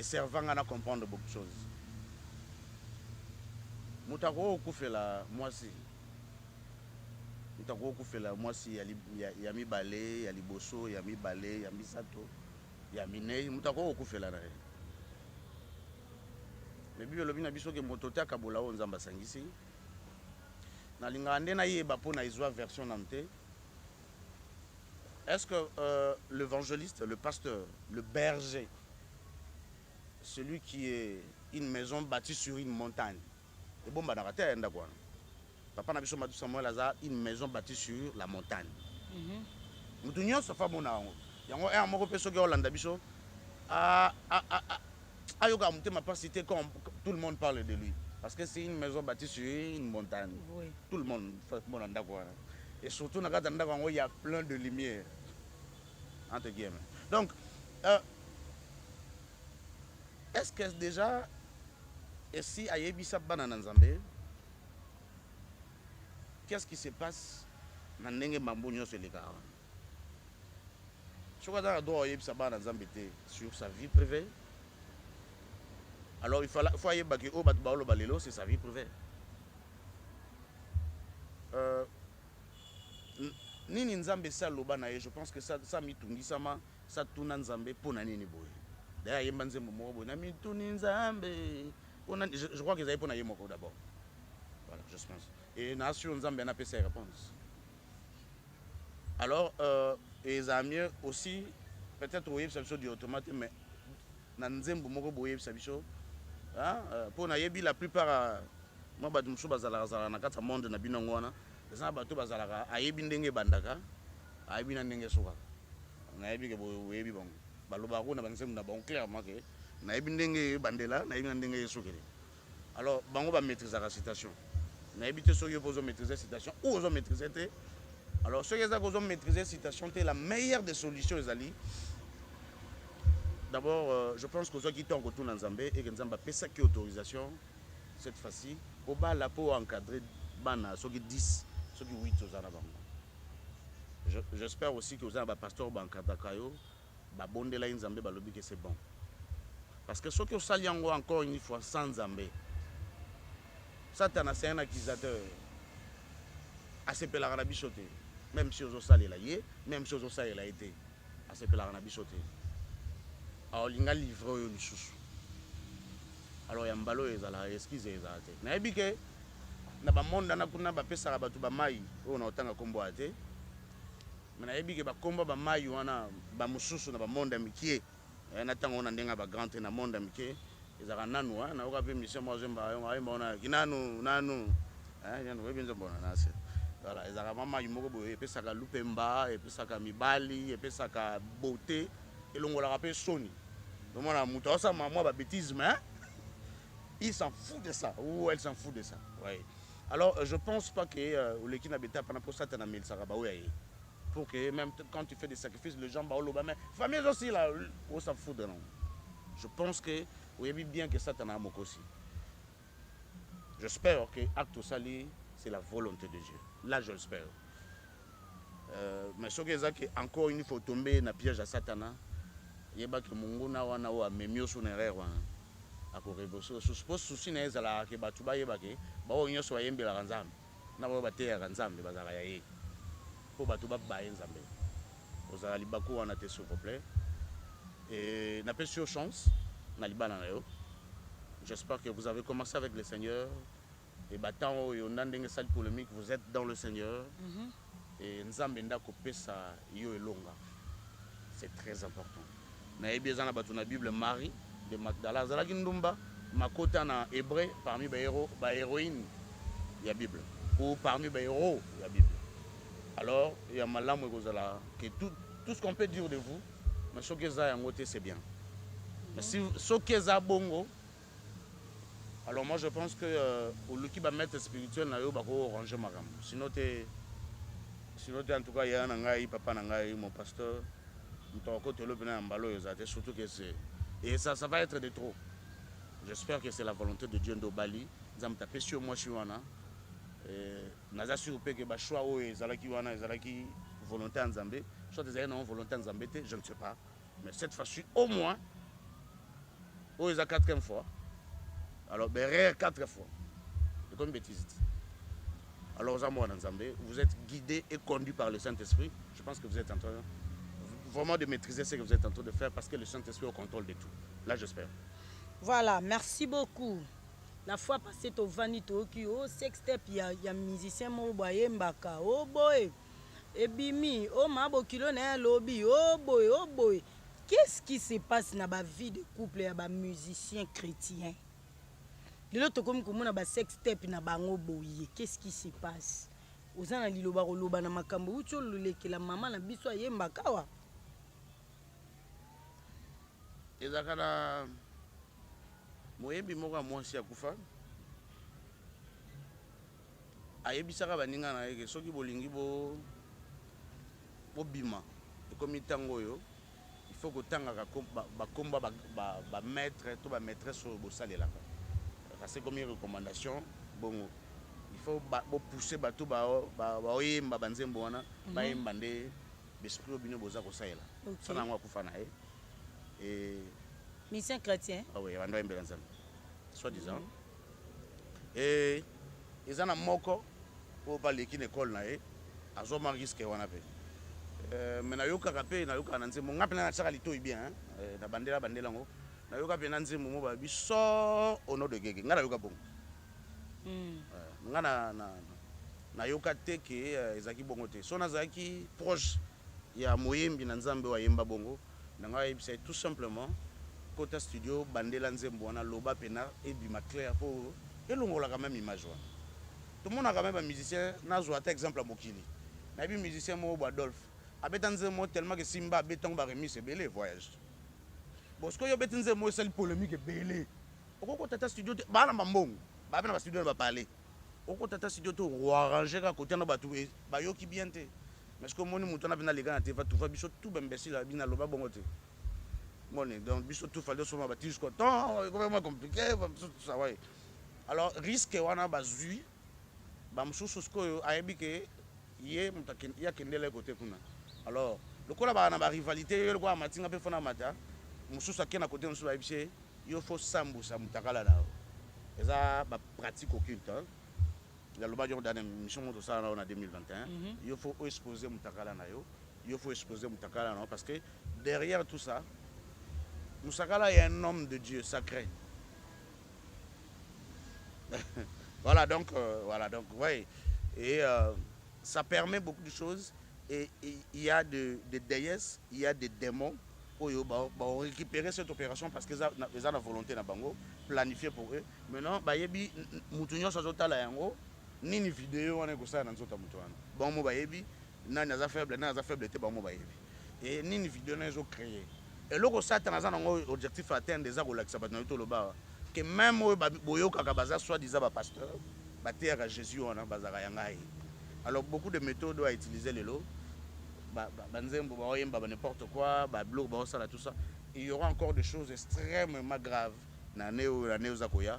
servant à comprendre beaucoup de choses. Mutako okufela mwasi. Mutako okufela mwasi ya mibale, ya liboso, ya mibale, ya misato, ya minei, mutako okufela na ye. Mais Bible lobi na biso ke moto te akabola o nzamba sangisi. Na linga ande na yeba po na izwa version nante. Est-ce que l'évangéliste, le pasteur, le berger, celui qui est une maison bâtie sur une montagne, et bon banarate ndakwa. Papa na biso matu Samuel aza une maison bâtie sur la montagne. Mutu nyonso fa mona yango. Yango e amoko peso ke Hollande biso ayoka mutema pas cité comme tout le monde parle de lui parce que c'est une maison bâtie sur une montagne. Oui. Tout le monde fait mon ndakwa. Et surtout dans le ndakwa il y a plein de lumière entre guillemets. Donc est-ce que déjà et si ayebisa banana nzambe, qu'est-ce qui se passe dans ndenge mambo nyonso le kara? Je crois que doit ayebisa banana nzambe sur sa vie privée. Alors il faut ayeba que o bat baolo balelo c'est sa vie privée. Nini nzambe sa loba na ye, je pense que ça mitungi sama ça tuna nzambe pona nini boye. D'ailleurs yemba nzembo moko boye na mituni nzambe. Je crois qu'ils avaient pour Nayemoko d'abord. Voilà, je pense. Et Nation Nzambe n'a pas ses réponses. Alors, les amis aussi, peut-être au Yéb du automate, mais Nanzembo Moko Boyeb Sabicho, pour Nayebi, la plupart, moi, Badumsou Bazala, Nakata Monde, Nabinongwana, les gens Batou Bazala, Ayebindenge Bandaka, Ayebinandenge Soka. Nayebi Boyebi Bon. Balobaro n'a pas bon clairement que Naebindenge Bandela, Naebindenge Yesokere. Alors, bango va maîtriser la citation. Naebite ceux qui osent maîtriser la citation ou osent maîtriser. Alors, ceux qui osent maîtriser la citation, c'est la meilleure des solutions, les alliés. D'abord, je pense que ceux qui sont autour de Nzambé et que Nzamba paie sa autorisation cette fois-ci, au bas la peau encadrée, bana, ceux qui 10, ceux qui 8 aux Arabes. J'espère aussi que vous avez un pasteur Bankadakayo. Babonde la Nzambé balobi que c'est bon. Parce que ceux qui ont sali encore une fois sans Nzambé, Satan c'est un accusateur. Assez peu la Arabi sauté. Même si aux sali la yé, même si aux sali la été. Assez peu la Arabi sauté. Alors il a livré au sous. Alors yambalo ezala excuse ezate. Na ebike na ba monde na kuna ba pesa ba tu ba mai o na otanga kombo ate. Mais nayebi ke bakomba ba mai wana ba mususu na ba monde mikie na tango na ndenga ba grand na monde mikie ezaka nanu na oka pe mission mo zemba yo mbona kinanu nanu yano webinzo bona nase voilà ezaka mama yimoko boye epesaka lupemba epesaka mibali epesaka beauté elongola pe soni donc mona muto osa moi ba bêtise mais il s'en fout de ça ou elle s'en fout de ça. Ouais. Alors je pense pas que l'équipe n'habite pas pour ça na mille saraba ouais. Pour que même quand tu fais des sacrifices, les gens baolo mais famille aussi là, on s'en fout de non. Je pense que vous avez bien que ça t'en a aussi. J'espère que acte sali c'est la volonté de Dieu. Là je l'espère. Mais ce que encore une fois tomber dans piège à Satana, il y a que munguna wana wa memio sur erreur wana. Akorebo so suppose souci na ezala ke batuba yebake ba o nyoso yembela kanzambe. Na ba te ya kanzambe bazala ya pour batuba ba nzambe. Ozala libako wana te s'il vous plaît. Et n'a pas sur chance na libana na yo. J'espère que vous avez commencé avec le Seigneur et battant yo ndenge sale polémique vous êtes dans le Seigneur. Et nzambe ndako pesa yo elonga. C'est très important. Na ebezana batu na Bible Marie de Magdala zalaki ndumba makota na hébreu parmi ba héros ba héroïne ya Bible ou parmi ba héros ya Bible. Alors il y a malamu ekozala que tout ce qu'on peut dire de vous mais ce que ça yango te c'est bien. Mais si ce qui est bongo, alors moi je pense que au lieu qu'il va mettre spirituel, il va ranger ma gamme. Sinon, en tout cas, il y a un papa, mon pasteur, surtout que c'est. Et ça va être de trop. J'espère que c'est la volonté de Dieu Ndobali. Nous avons tapé sur moi, je suis là. Nous avons surpris que le choix est volonté en Zambie. Soit des non volonté en Zambie, je ne sais pas. Mais cette fois-ci, au moins, c'est la 4e fois. Alors, rare 4 fois. C'est comme une bêtise. Alors, vous êtes guidé et conduit par le Saint-Esprit. Je pense que vous êtes en train vraiment de maîtriser ce que vous êtes en train de faire parce que le Saint-Esprit est au contrôle de tout. Là, j'espère. Voilà, merci beaucoup. La fois passée, tu as dit que sextep, il y a musicien qui mbaka. Oh boy. Et bimi, oh mabo kilo na lobby. Oh boy, oh boy. Qu'est-ce qui se passe dans la vie de couple et de musiciens chrétiens? Qu'est-ce qui se passe? Ozana liloba loba na makambo ucho lulekela mama na biso ayembaka wa. Ezakana moyebi moko mwasi akufa. Ayebisaka baninga na yeke soki bolingi bo bima. Ekomi tango yo. Il faut que tangaka bakomba ba maître to ba maîtresse au bosalelaka. C'est comme une recommandation. Bon, il faut pousser bateau oyemba banzembo wana bayemba nde l'esprit obino boza ko saela. Ça na ngwa kufana et mission chrétien. Ah oui, bando yemba nzambe. Soit disant. Et ils en a moko pour parler qui école na e azoma risque wana pe. Mais na yoka kapé na yoka na nzembo ngapi na tsaka lito bien na bandela ngo. Na yoka pe na nzembo mo ba biso ono de gege ngana yoka bongo. Ngana na yoka te ke ezaki bongo te. So na zaki proche ya moyembi na nzambe wa yemba bongo na ngai c'est tout simplement kota studio bandela nzembo wana loba pena et bima clair pour elongola quand même image wana. Tout le monde a quand même un musicien na zo ata exemple à mokili. Na bi musicien mo Adolphe abeta nzembo tellement que Simba beton ba remise belé voyage. Parce que yo beta nzembo c'est polémique belé. Oko tata studio ba na mbongo ba na studio ba parler. Oko tata studio to arranger ka côté na batu ba yo ki bien te. Mais ce que moni muto na bina les gars na te va tout fa biso tout imbécile bina loba bongo te. Moni donc biso tout fallait soma ba jusqu'au temps vraiment compliqué ça ouais. Alors risque wana bazui ba msusu sko ayebi ke ye mutakin ya kendele côté kuna. Alors le kola ba na ba rivalité yo ko matinga pe fona mata msusu akena côté msusu ba biche yo faut sambusa mutakala na. Eza ba pratique occulte. La loi de la mission de ça en 2021, il faut exposer Moutakala Nayo, il faut exposer Moutakala parce que derrière tout ça, Moutakala est un homme de Dieu sacré. Voilà donc, ouais. Et ça permet beaucoup de choses. Et il y a des déesses, il y a des démons pour récupérer cette opération parce qu'ils ont la volonté na bango planifier pour eux. Maintenant, bah yebi mutunyo sazota la yango. Ni vidéo on est comme ça dans notre mutuana. Bon mo bayebi na naza faible te bon mo bayebi. Et ni vidéo na zo créer. Et loko ça tanaza nango objectif atteindre des agolakisa batna to loba que même boyoka ka baza soit disant ba pasteur ba terre Jésus on a bazaka yangai. Alors beaucoup de méthodes à utiliser les lots. Banzembo ba oyemba ba n'importe quoi, ba blog ba ça là tout ça. Il y aura encore des choses extrêmement graves na neo zakoya.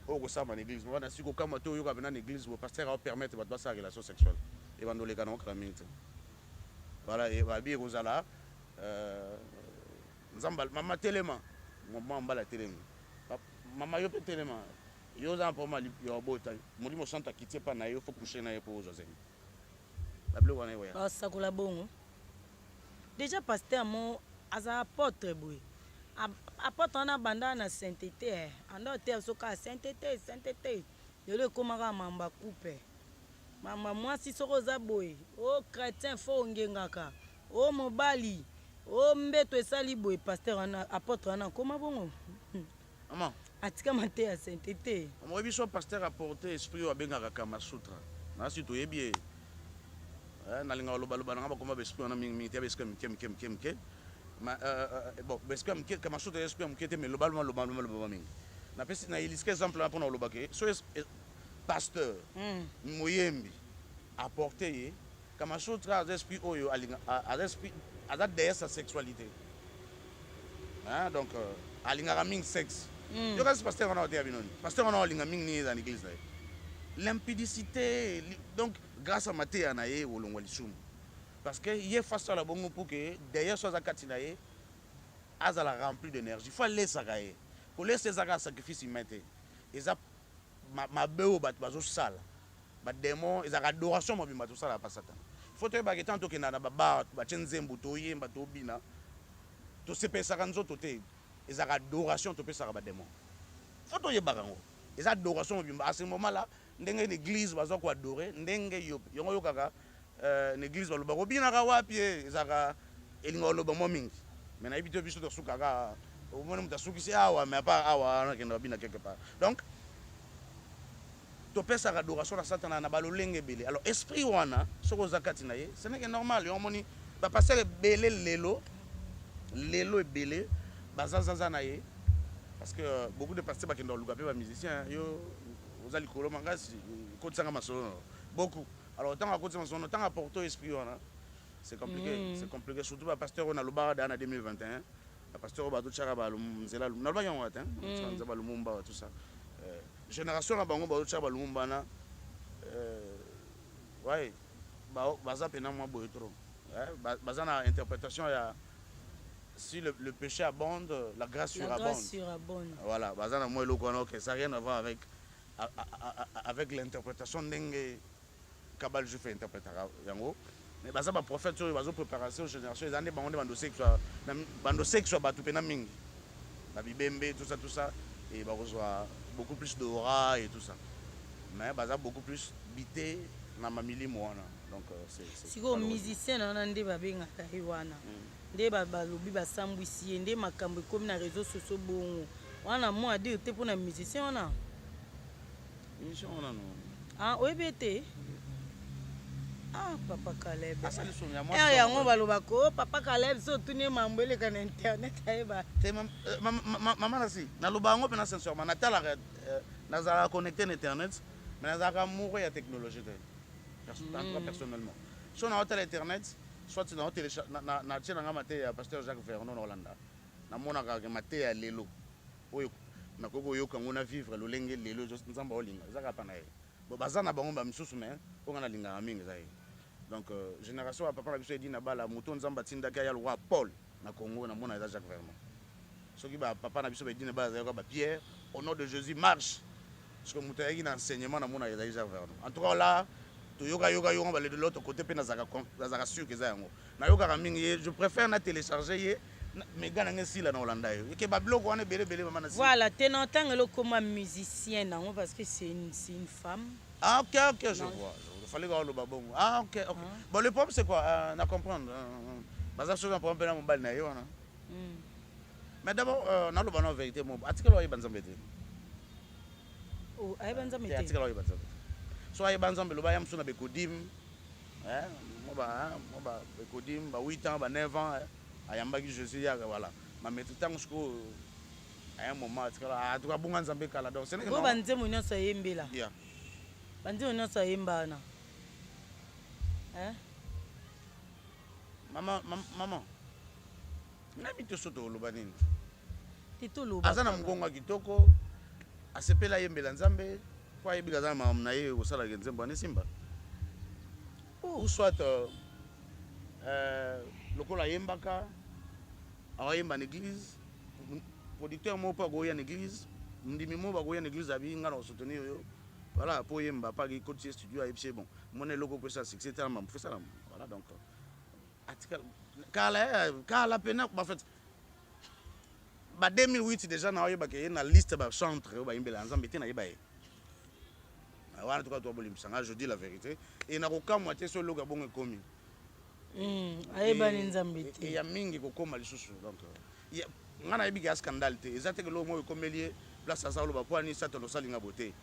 Au sein de l'église, on a su qu'au cas où il y a une église, le pasteur va permettre de faire sa relation sexuelle. Et on les canons cramite. Voilà, et va bien aux ala. Maman téléma, maman bala téléma. Maman yo téléma. Yo za pour mal yo bota. Mon limo santa quitter pas na yo faut coucher na yo pour José. La bleu on est ouais. Ah ça cola bon. Déjà pasteur mon asa apôtre boy. Apôtre on a banda na sainteté ando te soka sainteté yo le komaka mamba coupe mama moi si soko za boy o chrétien fo ngengaka o mobali o mbeto esali boy pasteur ana apôtre ana koma bongo maman atika mate ya sainteté moi biso pasteur apporter esprit o bengaka kama sutra na si to yebi na linga loba nga ba koma esprit ona mingi te beska mike bon parce que kama chose est que mkete mais globalement mingi na pesi na illustré exemple là pour na lobake so pasteur moyembi apporter ye kama chose tra esprit oyo alinga à esprit à derrière sa sexualité hein donc alinga mingi sexe yo kasi pasteur on a été abinoni pasteur on a alinga mingi ni dans l'église là l'impudicité donc grâce à Matthieu na ye wolongwa lisumu parce que il est face à la bongo pour que derrière soit akatina ye azala rempli d'énergie faut laisser ça ye pour laisser ça sacrifice mettre et ça ma beo bat bazo sala ba démon et ça adoration mo bimba tout ça la pas satan faut te ba que tant que na ba tshenzembu to yemba to bina to sepe ça kanzo to te et ça adoration to pe ça ba démon faut to yeba kango et ça adoration mo bimba à ce moment là ndenge l'église bazo ko adorer ndenge yongo yokaka l'église baloba kobinaka wapi ezaka elinga oloba mo mingi mais na ibito biso to sukaka au moins muta sukisi awa mais pas awa na kenda bina quelque part donc to pesa adoration na satana na balolenge belé alors esprit wana soko zakati na ye ce n'est que normal yo moni ba passer belé lelo et belé bazazaza na ye parce que beaucoup de pasteurs bakenda luka pe ba musiciens yo ozali kolo mangasi ko tsanga masolo beaucoup. Alors, tant à côté de son temps à porter esprit, c'est compliqué. C'est compliqué. Surtout le pasteur on a le bar en 2021. Le pasteur Obado Charaba, Mzela, nous l'avons atteint. Tout ça. Génération à Bango Bado Charaba Lumumba, ouais, Baza Penama Boyotro. Baza na interprétation, si le péché abonde, la grâce surabonde. Voilà, Baza na moi le que ça n'a rien à voir avec l'interprétation d'Enge. Kabal je fais interpréter yango mais baza ba prophète sur bazo préparation génération les années bando sexuel ba tupena mingi ba bibembe tout ça et ba reçoit beaucoup plus d'aura et tout ça mais baza beaucoup plus bité na mamili moana donc c'est siko musicien na ndé ba benga wana ndé ba lobi ba sambwisi ndé makambo comme na réseaux sociaux bongo wana moi dire te pour na musicien wana musicien wana non ah OBT. Ah, Papa Caleb. yango baloba ko Papa Caleb so tuni mambele kan internet ayeba. Maman nasi na lobango pena sincèrement na tala na za connecter internet mais na za mourir ya technologie personnellement. So na hotel internet soit tu na télécharger na tshena nga mate ya pasteur Jacques Vernon na Hollanda. Na mona ka mate ya lelo. Oyo na koko yoka ngona vivre lo lenge lelo just nzamba olinga zaka pana ye. Bo bazana bango ba misusu mais on a linga mingi zai. Donc génération à papa na biso edi na bala moto nzamba tindaka ya roi Paul na Congo na mona eza Jacques Vernon. Soki ba papa na biso edi na bala za ba Pierre au nom de Jésus marche. Parce que moto yaki na enseignement na mona eza Jacques Vernon. En tout cas là to yoga ba de l'autre côté pe na zaka sûr que za yango. Na yoga mingi je préfère na télécharger ye mais gana ngesi la na Hollanda yo. Ke ba blog wana belé mama na. Voilà, tenant le comme musicien non parce que c'est une femme. Ah ok, je vois. Il fallait voir le babon. Ah ok. Bon le problème c'est quoi na comprendre. Baza chose un problème mon bal na yo na. Mais d'abord na lo bana vérité mon article wa ibanzambe te. Oh, ibanzambe te. Article wa ibanzambe. So ibanzambe lo ba yam suna be kodim. Mo ba be kodim ba 8 ans ba 9 ans ayamba ki Jésus ya voilà. Ma mettre tant jusqu'au à un moment article a tout ka bunga nzambe kala donc c'est que non. Bo banze mo nyonso yembela. Yeah. Banze mo nyonso yembana. Maman. Nami to soto loba nini? Tito loba. Azana mgonga kitoko. Asepela yembela nzambe. Kwa yebiga zana mamu na ye osala nzembo ani simba. Ou soit lokola yembaka awayemba l'église. Producteur mo pa goya l'église. Ndimi mo ba goya l'église abi ngana soutenir yo. Voilà, pour yemba pas qui côté studio c'est bon. Mon logo pour ça succès tellement pour ça voilà donc article kala pena en fait ba 2008 déjà na oyeba ke na liste ba chantre ba imbela nzambe te na yeba ye. Voilà en tout cas toi bolim sanga je dis la vérité et na koka moitié so logo bon ekomi. Ayeba nzambe te. Et ya mingi ko koma lisusu donc ngana yebi ga scandale te ezate ke lo mo ekomelie place ça lo ba poani ça to lo salinga beauté.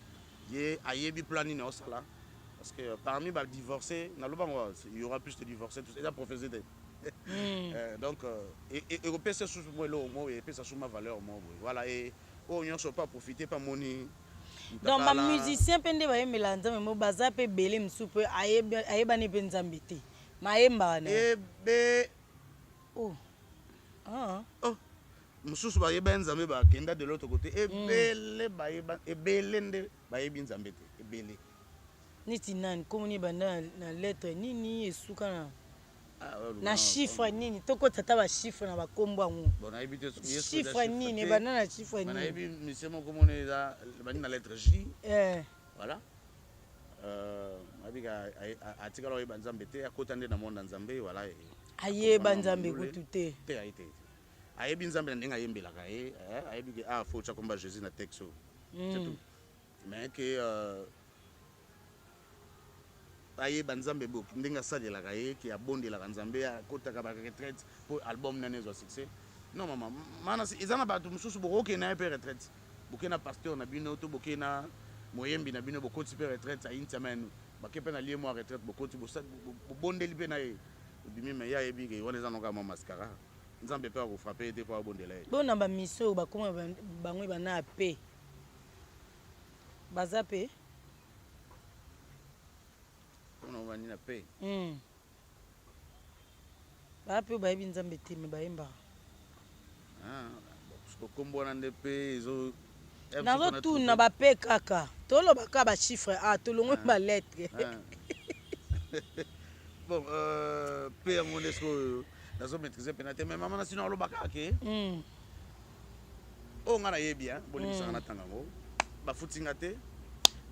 Il y a planning au sala parce que parmi les divorcés, il y aura plus de divorcés. Il y a prophétie Donc ekopesa susu mo elo mo epesa susu ma valeur mo voilà et oyo nyonso pas profiter pas moni. Donc ma musicien pende ba yembela nzambe mo baza pe belé msu pe ayeba ne pe nzambe te mayemba na ebe oh mususu bayeba nzambe bakenda de l'autre côté ebele bayeba ebele nde bayebi nzambe te ebele niti nani komoni banda na lettre nini esuka na chiffre nini toko tata ba chiffre na bakombo yango chiffre nini banda na chiffre nini banayebi mise moko moni eza bani na lettre J voilà abika atikala oyeba nzambe te akota nde na monde nzambe voilà ayeba nzambe kutu te ayete ayebi nzambe na ndenge ayembelaka ye ayebi ke fo tya komba Jésus na texte c'est tout mais que ayeba nzambe bo ndenge asalelaka ye ki abondelaka nzambe akotaka ba retraite po album nane ezwa succès non mama mana eza na bato mosusu bokokende ye mpe retraite bokena pasteur na bino to bokena moyembi na bino bokoti mpe retraite ayintia menu bake mpe na lie mwa retraite bokoti bobondeli mpe na ye obimi me ye ayebi ke wana eza noka mwa mascara nzambe mpe akofrape ete mpo abondela ye bona bamiso oyo bakoma bango bana pe baza pe mpona obani na pe baa pe bayebi nzambe te me bayembaka okombo wana nde mpe ezo nazotuna bape kaka tolobaka bachiffre tolongwe balettre bon mpe yango nde soki nazomaîtrise mpena te me mama na sino alobaka ke oyo nga nayebi bolimbisaka na ntanga yango bafutinga te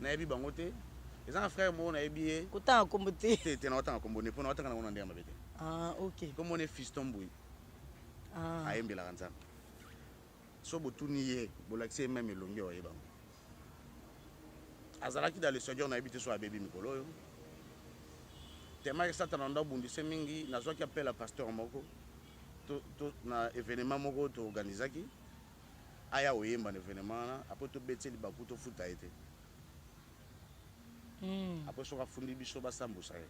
nayebi bango te eza na frère moko nayebi ye kotanga kombo te te naotanga kombo ne mpo naotanga nango na ndenge mabe te ok kombo ne Fiston Mbui ayembelaka nzambe so botuni ye bolakisi ye meme elongi oyo ayebango azalaki dans le seigneur nayebi te so abebi mikolo oyo temaki satana ndo abundise mingi nazwaki apela pasteur moko na événement moko toorganizaki aya oyemba na événement wana apres tobeteli baku tofuta ye te apres soki afundi biso basambusa ye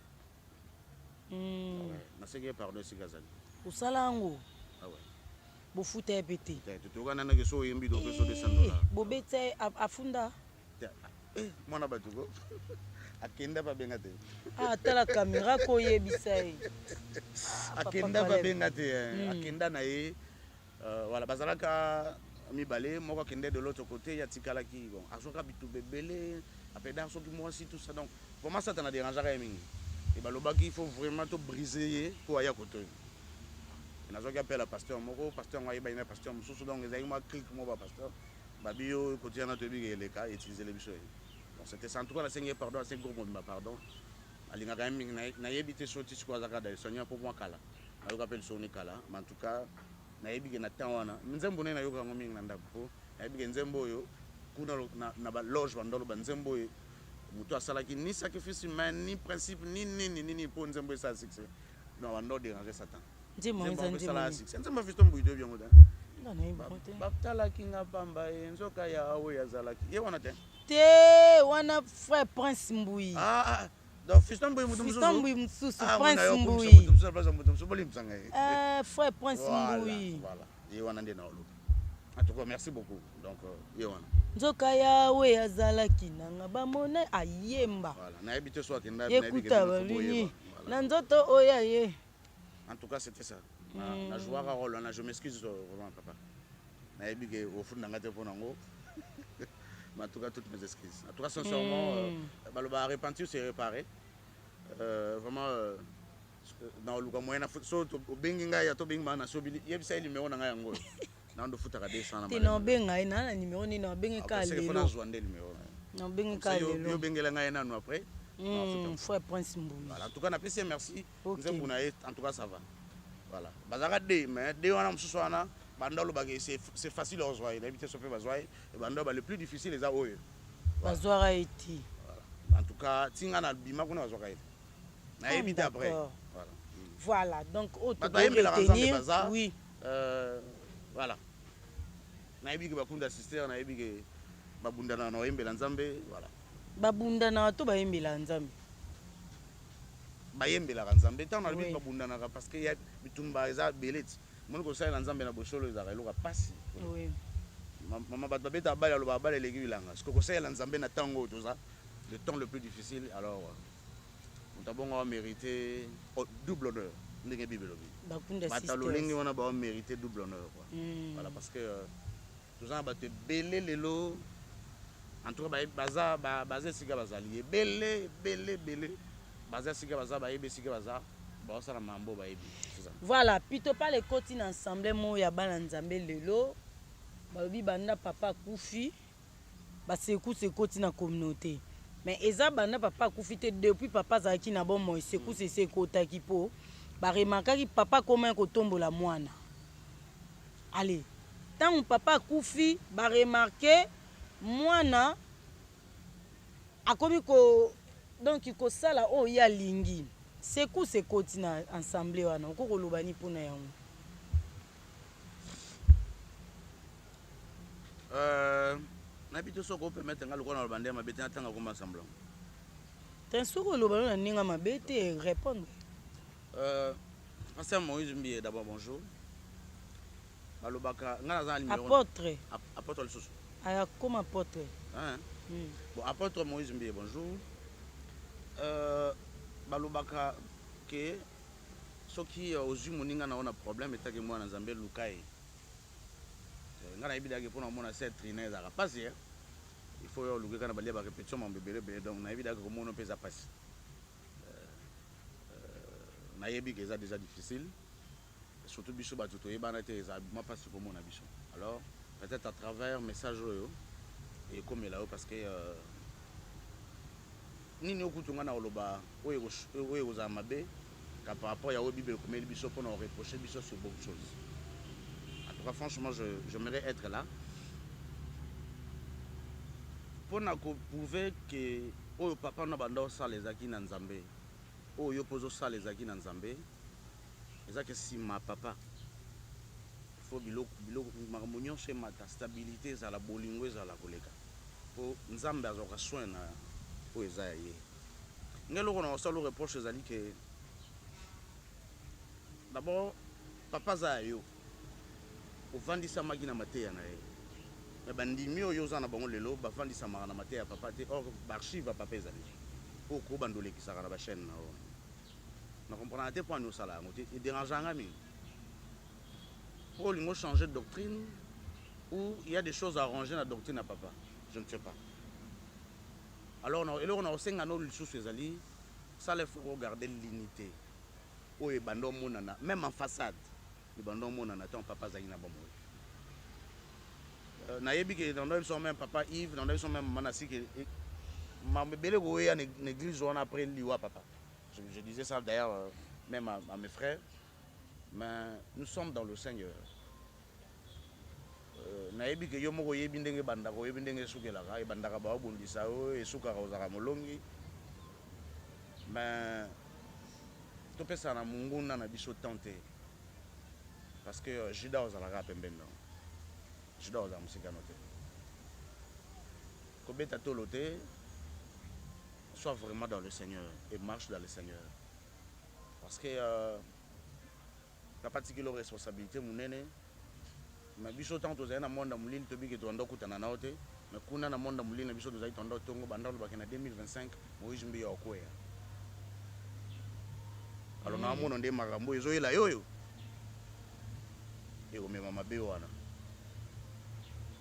nasengi ye pardon esika azali osala yango bofuta ye mpe te tokananaki so oyembi do mpe so $200 bobeta ye afunda mwana batuko akenda babenga te tala kamera ko oyebisa ye akenda babenga te akenda na ye voilà bazalaka mibale moko akende de l'autre côté ya tikalaki bon azwaka bituba ebele apeda soki mwasi tout ça donc vraiment satana dérangeaka ye mingi e balobaki il faut vraiment to briser ye po aya kotoyo nazwaki apela pasteur moko pasteur yango ayebaki na pasteur mosusu donc ezalaki mwa clique mo bapasteur babi oyo kotiana toyebi eleka utilisele biso ye bon c'était ça en tout cas nasengi ye pardon asengi gros mobimba pardon alingaka ye mingi nayebi te so ti sikoyo azaka da sonia mpo mwa kala nayoka mpe lisoni kala mais en tout cas nayebi ke na temps wana nzembo nde nayoka yango mingi na ndako mpo nayebi ke nzembo oyo kuna na baloge bandolo banzembo oyo moto asalaki ni sacrifice humain ni principe ni nini mpo nzembo esala succès non bando déranger satan nzembo Fiston Mbui toyebi yango te batalaki nga pamba ye nzoka yawe azalaki ye wana te wana frère Prince Mbui donc Fiston Mbui mosusu Prince Mbui frère Prince Mbui voilà ye wana nde na oloba en tout cas merci beaucoup donc ye wana nzoka yawe azalaki nanga bamona ayemba nayebi te so akenda ekuta balini na nzoto oyo ye en tout cas c'était ça na jouaka rôle wana je m'excuse vraiment papa nayebi ke ofundanga te mpo nango mais en tout cas toutes mes excuses en tout cas sincèrement baloba repentir c'est réparer vraiment dans oluka moyen na so obengi ngai ya tobengi bana so yebisa numéro na ngai yango na ndo futaka 200 na na benga ina na numéro ni na bengi ka lelo c'est fona joindre numéro na bengi ka lelo yo bengela ngai nanu après frère Prince Mbui voilà en tout cas na pesi merci nzembo na en tout cas ça va voilà bazaka de mais de wana msusu wana bandolo baki c'est facile à jouer d'habitude ça fait bazouer et bandolo le plus difficile les a oyo bazouara eti en tout cas tinga na bima kuna bazouka eti na évite après voilà donc autre retenir oui voilà na ebiki bakunda sister na ebiki babundana na oyembela nzambe voilà babundana to bayembela nzambe bayembelaka nzambe ntango na lobi babundanaka parce que ya bitumba eza belé ti moni kosalela nzambe na bosolo ezalaka eloka pasi mama bato babeta bale aloba bale eleki bilanga siko kosalela nzambe na ntango oyo toza le temps le plus difficile alors moto abongo amérité double honneur ndenge bible elobi bato lolingi wana baamérité double honneur quoi voilà parce que toza na bato ebele lelo en tout cas baza esika bazali ebele baza esika baza bayebi esika baza baosala mambo bayebi voilà pito pale ekoti na ensemble mo ya bana nzambe lelo balobi banda papa akufi basekuse ekoti na communauté mais eza banda papa akufi te depuis papa azalaki na bomoi sekuse ese ekotaki mpo baremarkaki papa koma kotombola mwana ale ntango papa akufi baremarke mwana akomi donc kosala oyo ye alingi sekuse ekoti na ensemble wana oko koloba ni mpona yango nayebi te soki opermettre nga lokola na loba nde mabe te natanga koma semblant te soki oloba no na ndenge mabe te répondre Pasteur Moïse Mbie d'abord bonjour balobaka nga naza na numéro apôtre lisusu aya comme apôtre bon apôtre Moïse Mbie bonjour balobaka ke soki ozwi moninga na ona problème etaki mwana nzambe luka ye nga nayebi daki mpona komona se trina ezalaka pasi il faut yo oluki kana balia barépétition mambo ebele donc nayebi daki komona mpe eza pasi nayebi ke eza déjà difficile surtout biso bato toyebana te eza bima mpasi komona biso alors peut-être à travers message oyo ekomela yo parce que nini okutunga na oloba oyo ekozala mabe ka par rapport ya oyo bible ekomeli biso mpona oreproche biso sur beaucoup de choses. En tout cas franchement j'aimerais être là mpona koprouve ke oyo papa na banda osala ezalaki na nzambe oyo mpo ozosala ezalaki na nzambe ezalaki nsima papa fo biloko makambo nyonso emata stabilité ezala bolingo ezala koleka mpo nzambe azwaka soin na oyo eza ya ye nge eloko na osala reproche ezali ke d'abord papa aza ya yo ovandisamaki na mateya na ye me bandimi oyo oza na bango lelo bavandisamaka na mateya ya papa te or baarchive ya papa ezali oyo kobanda olekisaka na bachaîne na oyo na comprendre te mpo ani osala yango te edéranganga mingi po olingo changer de doctrine ou il y a des choses à arranger na doctrine ya papa je ne sais pas alors eloko na osenga no lisusu ezali sala faut regarder l'unité oyo ebanda omonana même en façade ebanda omonana ntango papa azalaki na bamoyo nayebi ke nando biso même papa Yves nando biso même manasi ke mambo ebele koyeya na église wana après liwa papa je disais ça d'ailleurs même à mes frères mais nous sommes dans le Seigneur nayebi ke yo moko oyebi ndenge ebandaka oyebi ndenge esukelaka ebandaka baobundisa oyo esukaka ozaka molongi mais topesaka na monguna na biso temps te parce que juda ozalaka pembeni no juda ozala mosikano te kobeta tolo te sois vraiment dans le Seigneur et marche dans le Seigneur parce que papa tikilo responsabilité munene mais biso tant tozali na monde mulili tobiki tondo kutana nao te mais kuna na monde mulili na biso tozali tondo tongo bandalo bakena 2025 Moïse Mbie okoya alors na mona nde makambo ezoyela yoyo ekomema mabe wana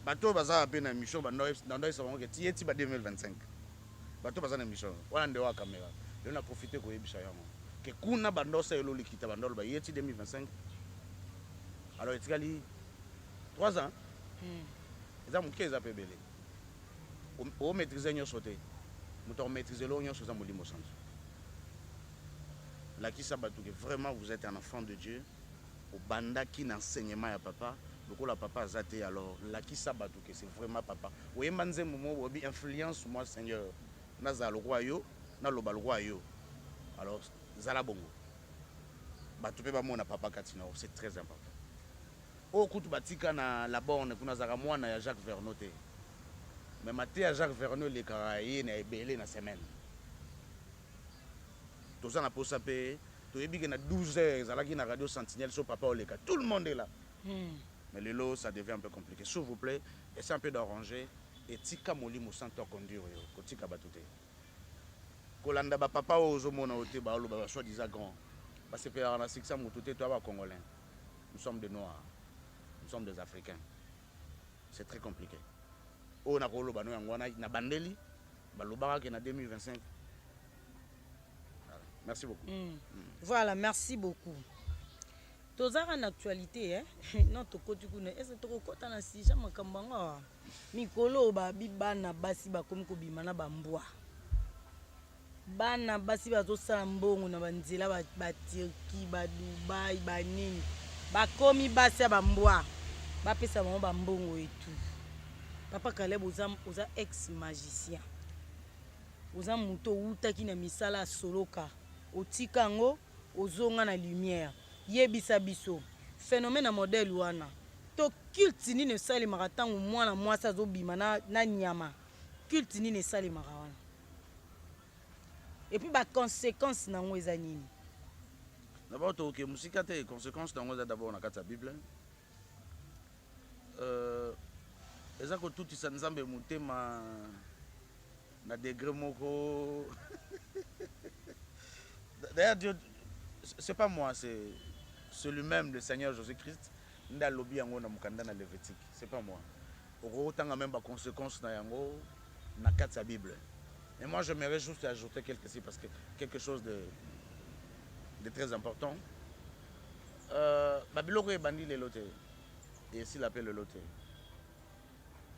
bato baza pe na mission bando esa bango ke tieti ba 2025 bato baza na mission wana nde wa kamera yo na profiter koyebisa yango ke kuna bando sa yelo likita bandolo ba yeti 2025 alors etikali 3 ans eza moke eza pe belé o maîtriser nyonso te moto maîtriser lo nyonso eza molimo sanzo la qui sabatu que vraiment vous êtes un enfant de Dieu au banda qui n'enseignement ya papa beaucoup la papa azate alors la qui sabatu que c'est vraiment papa oui manze momo obi influence moi Seigneur naza le roi yo na loba le roi yo alors zala bongo batu pe ba mona papa katina c'est très important o kutu batika na la borne kuna zaka mwana ya Jacques Vernoté mais maté ya Jacques Vernoté le karaye na ebele na semaine toza na posa pe toyebi ke na 12 heures ezalaki na radio Sentinelle so papa oleka tout le monde est là. Mais le lot ça devient un peu compliqué. S'il vous plaît, essayez un peu d'arranger et tika molimo santo conduire yo kotika batute. Kolanda ba papa ozomona ote ba oloba soit disant grand. Parce que on a six ans motute toi ba congolais. Nous sommes des noirs. Nous sommes des africains. C'est très compliqué. On a koloba no yango na bandeli ba lobaka ke na 2025. Voilà. Merci beaucoup. Voilà, merci beaucoup. Tozara en actualité, hein? Non, tokoti kuna. Est-ce que tokota na sija makambanga? Mikolo ba bibana basi ba komi ko bimana ba mbwa. Bana basi ba zo sala mbongo na banzela ba Turquie, ba Dubai, ba nini. Ba komi basi ba mbwa. Ba pesa mama ba mbongo et tout. Papa Caleb oza ex magicien. Oza muto utaki na misala soloka. Otika ngo ozonga na lumière. Yebisa biso phénomène à modèle wana to culte ni ne sali maratangu mwana mwasa zo bima na nyama culte ni ne sali marawana et puis ba conséquences na ngo eza nini d'abord to ke musika te conséquences na ngo eza d'abord na kata Bible eza ko tuti sa nzambe mutema na degré moko d'ailleurs Dieu c'est pas moi c'est lui-même, le Seigneur Jésus-Christ, nda lobby yango na mukanda na Lévitique. C'est pas moi. Autant même pas conséquence na yango na kata Bible. Et moi j'aimerais juste ajouter quelque chose de très important. Babiloko ebandi le lote. Et s'il appelle le lote.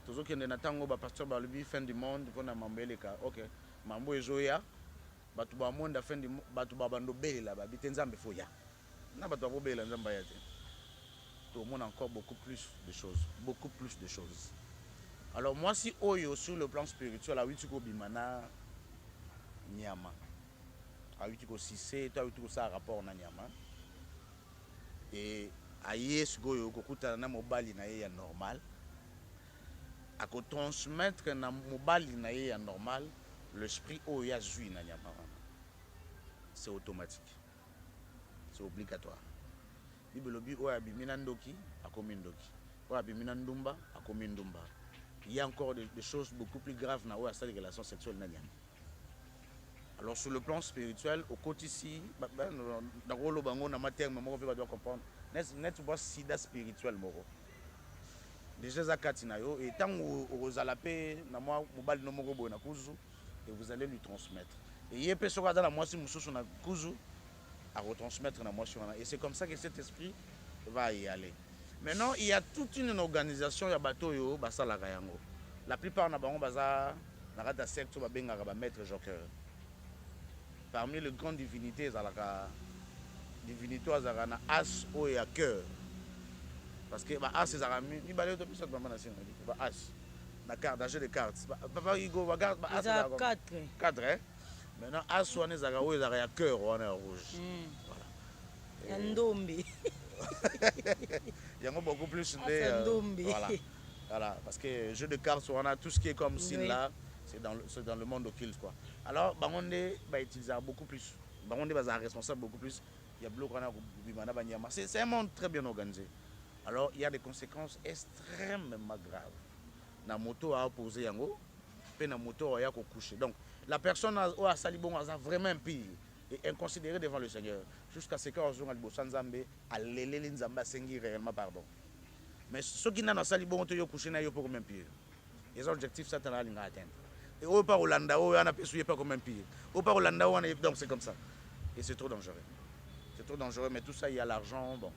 Tozo kende na tango ba pasteur ba lobi fin du monde pona mambeleka. OK. Mambo ezoya. Batu ba monde fin du batu ba bando bela ba bitenzambe foya. Na batu ba bela nzamba ya te. Tout le monde encore beaucoup plus de choses. Alors moi si oyo sur le plan spirituel a witiko bimana nyama. A witiko sise, to a witiko ça rapport na nyama. Et ayes goyo kokuta na mobali na ya normal. A ko transmettre na mobali na ya normal l'esprit oyo ya zui na nyama. C'est automatique. C'est obligatoire. Bibelobi oya bimina ndoki akomi ndoki. Oya bimina ndumba akomi ndumba. Il y a encore des choses beaucoup plus graves na oya sa des relations sexuelles na nyama. Alors sur le plan spirituel au côté ici dans rolo bango na matière mais moko doit comprendre net bois sida spirituel moko. Déjà zakati na yo et tant ozala pe na moi mobali no moko bo na kuzu et vous allez lui transmettre. Et il y a des personnes dans la moitié mususu na kuzu à retransmettre dans la moitié. Et c'est comme ça que cet esprit va y aller. Maintenant, il y a toute une organisation ya bato yo basala kayango. La plupart na bango baza na rata secte ba benga ba maître joker. Parmi les grandes divinités zalaka divinité azaka na as o ya cœur. Parce que ba as ezarami ni balé to biso ba manasi ba as na carte d'âge de cartes. Papa Igo ba garde ba as 4 hein. Maintenant, Aswan est à cœur ou en rouge. Voilà. Ndombe. Il y a beaucoup plus de. Voilà. Parce que jeu de cartes, on a tout ce qui est comme signe là, c'est dans le monde occulte quoi. Alors, Bangonde va utiliser beaucoup plus. Bangonde va être responsable beaucoup plus. Il y a beaucoup de. C'est un monde très bien organisé. Alors, il y a des conséquences extrêmement graves. La moto a opposé Yango, puis la moto a couché. Donc, la personne a salibon a vraiment impie et inconsidéré devant le Seigneur jusqu'à ce qu'on a le Nzambe à l'élé Nzamba sengi réellement pardon. Mais ceux qui n'ont pas salibon ont couché n'a pas comme impie. Les objectifs ça t'en a atteindre. Et au par Hollanda on a pas pas comme impie. Au par Hollanda on est donc c'est comme ça. Et c'est trop dangereux. C'est trop dangereux mais tout ça il y a l'argent bon.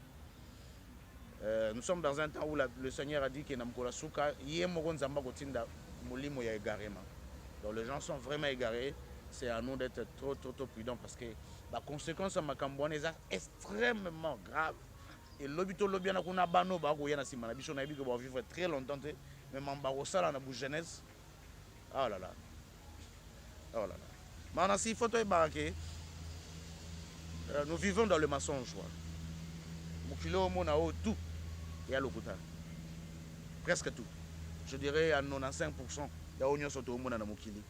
Nous sommes dans un temps où le Seigneur a dit qu'il n'a pas souka yemo Nzamba kotinda molimo ya égarément. Donc les gens sont vraiment égarés. C'est à nous d'être trop prudents parce que la conséquence de ma cambouane est extrêmement grave. Et l'obito lobiana qu'on a bano bago yana si manabicho na bigo va vivre très longtemps mais mambaro sala na bouche jeunesse. Oh là là. Maintenant si faut que nous vivons dans le mensonge. Mukilo mona tout et à l'okuta. Presque tout. Je dirais à 95%. Ya onyo soto mona na mukili.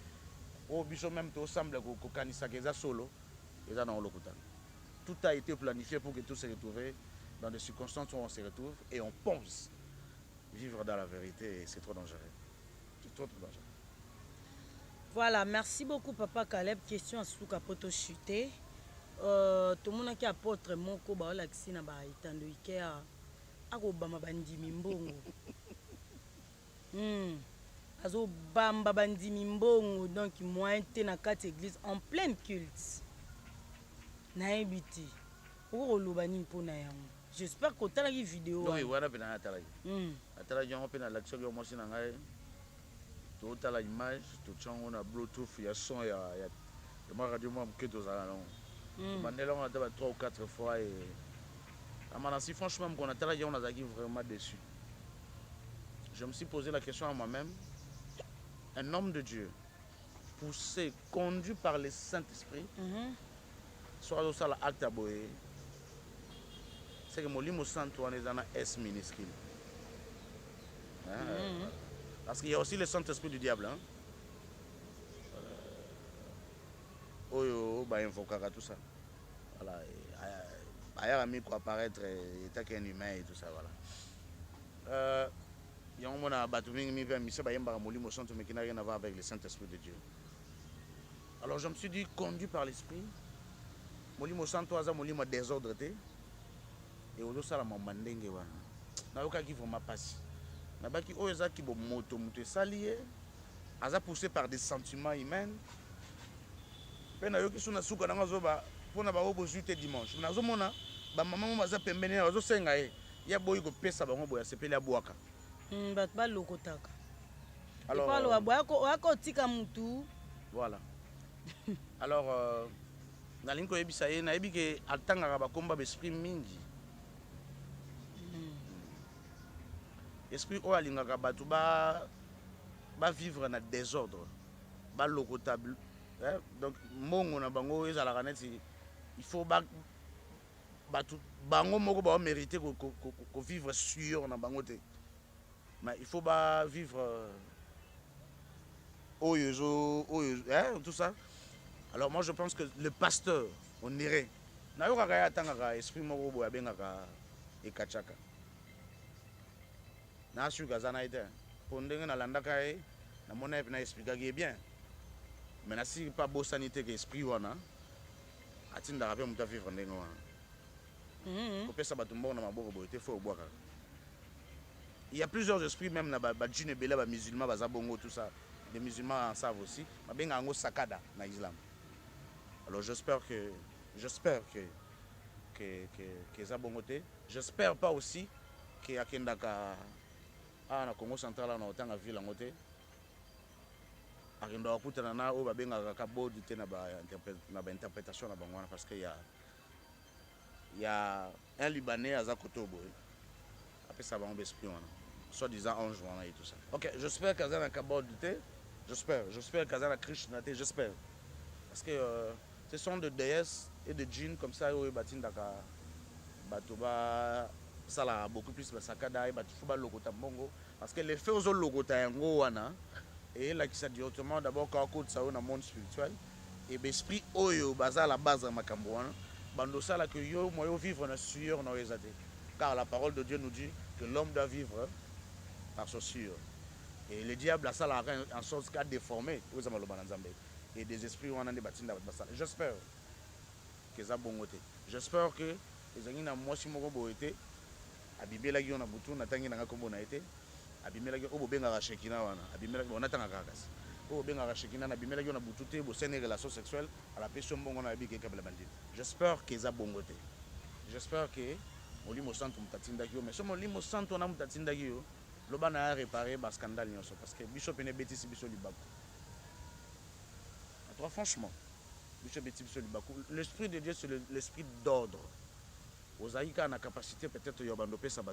O biso même to semble ko kanisa keza solo Et ça, dans le Lokuta. Tout a été planifié pour que tout se retrouve dans des circonstances où on se retrouve et on pense vivre dans la vérité. Et c'est trop dangereux. C'est trop dangereux. Voilà, merci beaucoup Papa Caleb. Question à Souka Poto chuté. Tout le monde qui apporte mon koba la kisina ba itando ikea ako bama bandimi mbongo. Azo bamba bandimi mbongo donc moi été na quatre église en pleine culte. Na ebiti. Oko lobani mpona yango. J'espère que tu as la vidéo. Oui, voilà pena atala. Atala jongo pena l'action yo mosi na ngai. To tala image, to tchango na bluetooth ya son ya ma radio moi que to za non. Mandela on a 3 ou 4 fois et si franchement qu'on a tala on a vraiment déçu. Je me suis posé la question à moi-même. Un homme de Dieu poussé, conduit par le Saint-Esprit, soit au sala acte à boé. C'est que Molimo Santo on est dans un S minuscule. Parce qu'il y a aussi le Saint-Esprit du diable. Hein? Bah, invoquera tout ça. Voilà. Ailleurs, ami, quoi apparaître, état qu'un humain et tout ça. Voilà. Il y a un moment à Batouming, mais qui n'a rien à voir avec le Saint-Esprit de Dieu. Alors je me suis dit, conduit par l'Esprit, Molimo Santo a Molimo désordre. Et au ça, la mandenge. Na yoka qui vraiment passe. Na baki oza qui bo moto salié. Aza poussé par des sentiments humains. Pe na yoki suna suka na zoba pona ba obo jute dimanche. Na zo mona ba maman baza pembeni azo senga e. Ya boyi ko pesa bango boya sepeli abwaka. Bat ba lokotaka. Alors pas lo boya ko ako tika mutu. Voilà. Alors na linko yebisa ye na yebi ke atanga ba komba esprit mingi. Esprit o alingaka batu ba vivre na désordre, ba lokotable. Donc mongo na bango ezalaka neti il faut batu bango moko ba mériter ko vivre sûr na bango te. Mais il faut ba vivre tout ça. Alors moi je pense que le pasteur on irait na yoka kaya tangaka esprit moko boya bengaka ekachaka. Na su gazana ite pondenge na landaka e na mona na expliquer bien mais na si pas beau sanité que esprit wana atinda rapé muta vivre ndenge wana ko pesa batumbo na maboko boye te faut boire. Il y a plusieurs esprits même na ba djine bela ba musulmans baza bongo tout ça, les musulmans en savent aussi ma benga ngo sakada na islam. Alors j'espère que za bongo te. J'espère pas aussi que akendaka na Congo central na otanga ville en côté akenda wakutana na o babenga ka bodi te na ba interprétation na bangwana parce que il y a un libanais à Zakotobo après ça va on esprit wana soit disant ange wana et tout ça. OK, j'espère que ça na ka bodi te. J'espère que ça na Krishna te, j'espère parce que ce sont de déesses et de djinns comme ça o batindaka batoba ça là beaucoup plus basakada et batufuba logota mbongo parce que les faits aux logota yango wana et là qui ça directement d'abord quand on ça dans monde spirituel et l'esprit oyo baza la base de makambo wana bando ça là que yo moyo vivre na sueur na ezate car la parole de Dieu nous dit que l'homme doit vivre par sa sueur et le diable a ça là en sorte qu'a déformé aux amalo banzambe et des esprits wana de batinda basala. J'espère que ça bongote. J'espère que les angina moi si moko boete abimela ki na butu na tangi na kombo na ete abimela ki obo benga shekina wana abimela ki ona tanga kakasi obo benga shekina na abimela ki na butu te bo sene relation sexuelle à la personne bongo na bi ke kabla bandit. J'espère que ça bongote. J'espère que Molimo Santo mutatinda ki mais so Molimo Santo na mutatinda ki yo loba na réparer ba scandale nyonso parce que bishop ene betisi biso libako. Toi franchement bishop betisi biso libako. L'esprit de Dieu c'est l'esprit d'ordre. Ozaïka a la capacité peut-être de faire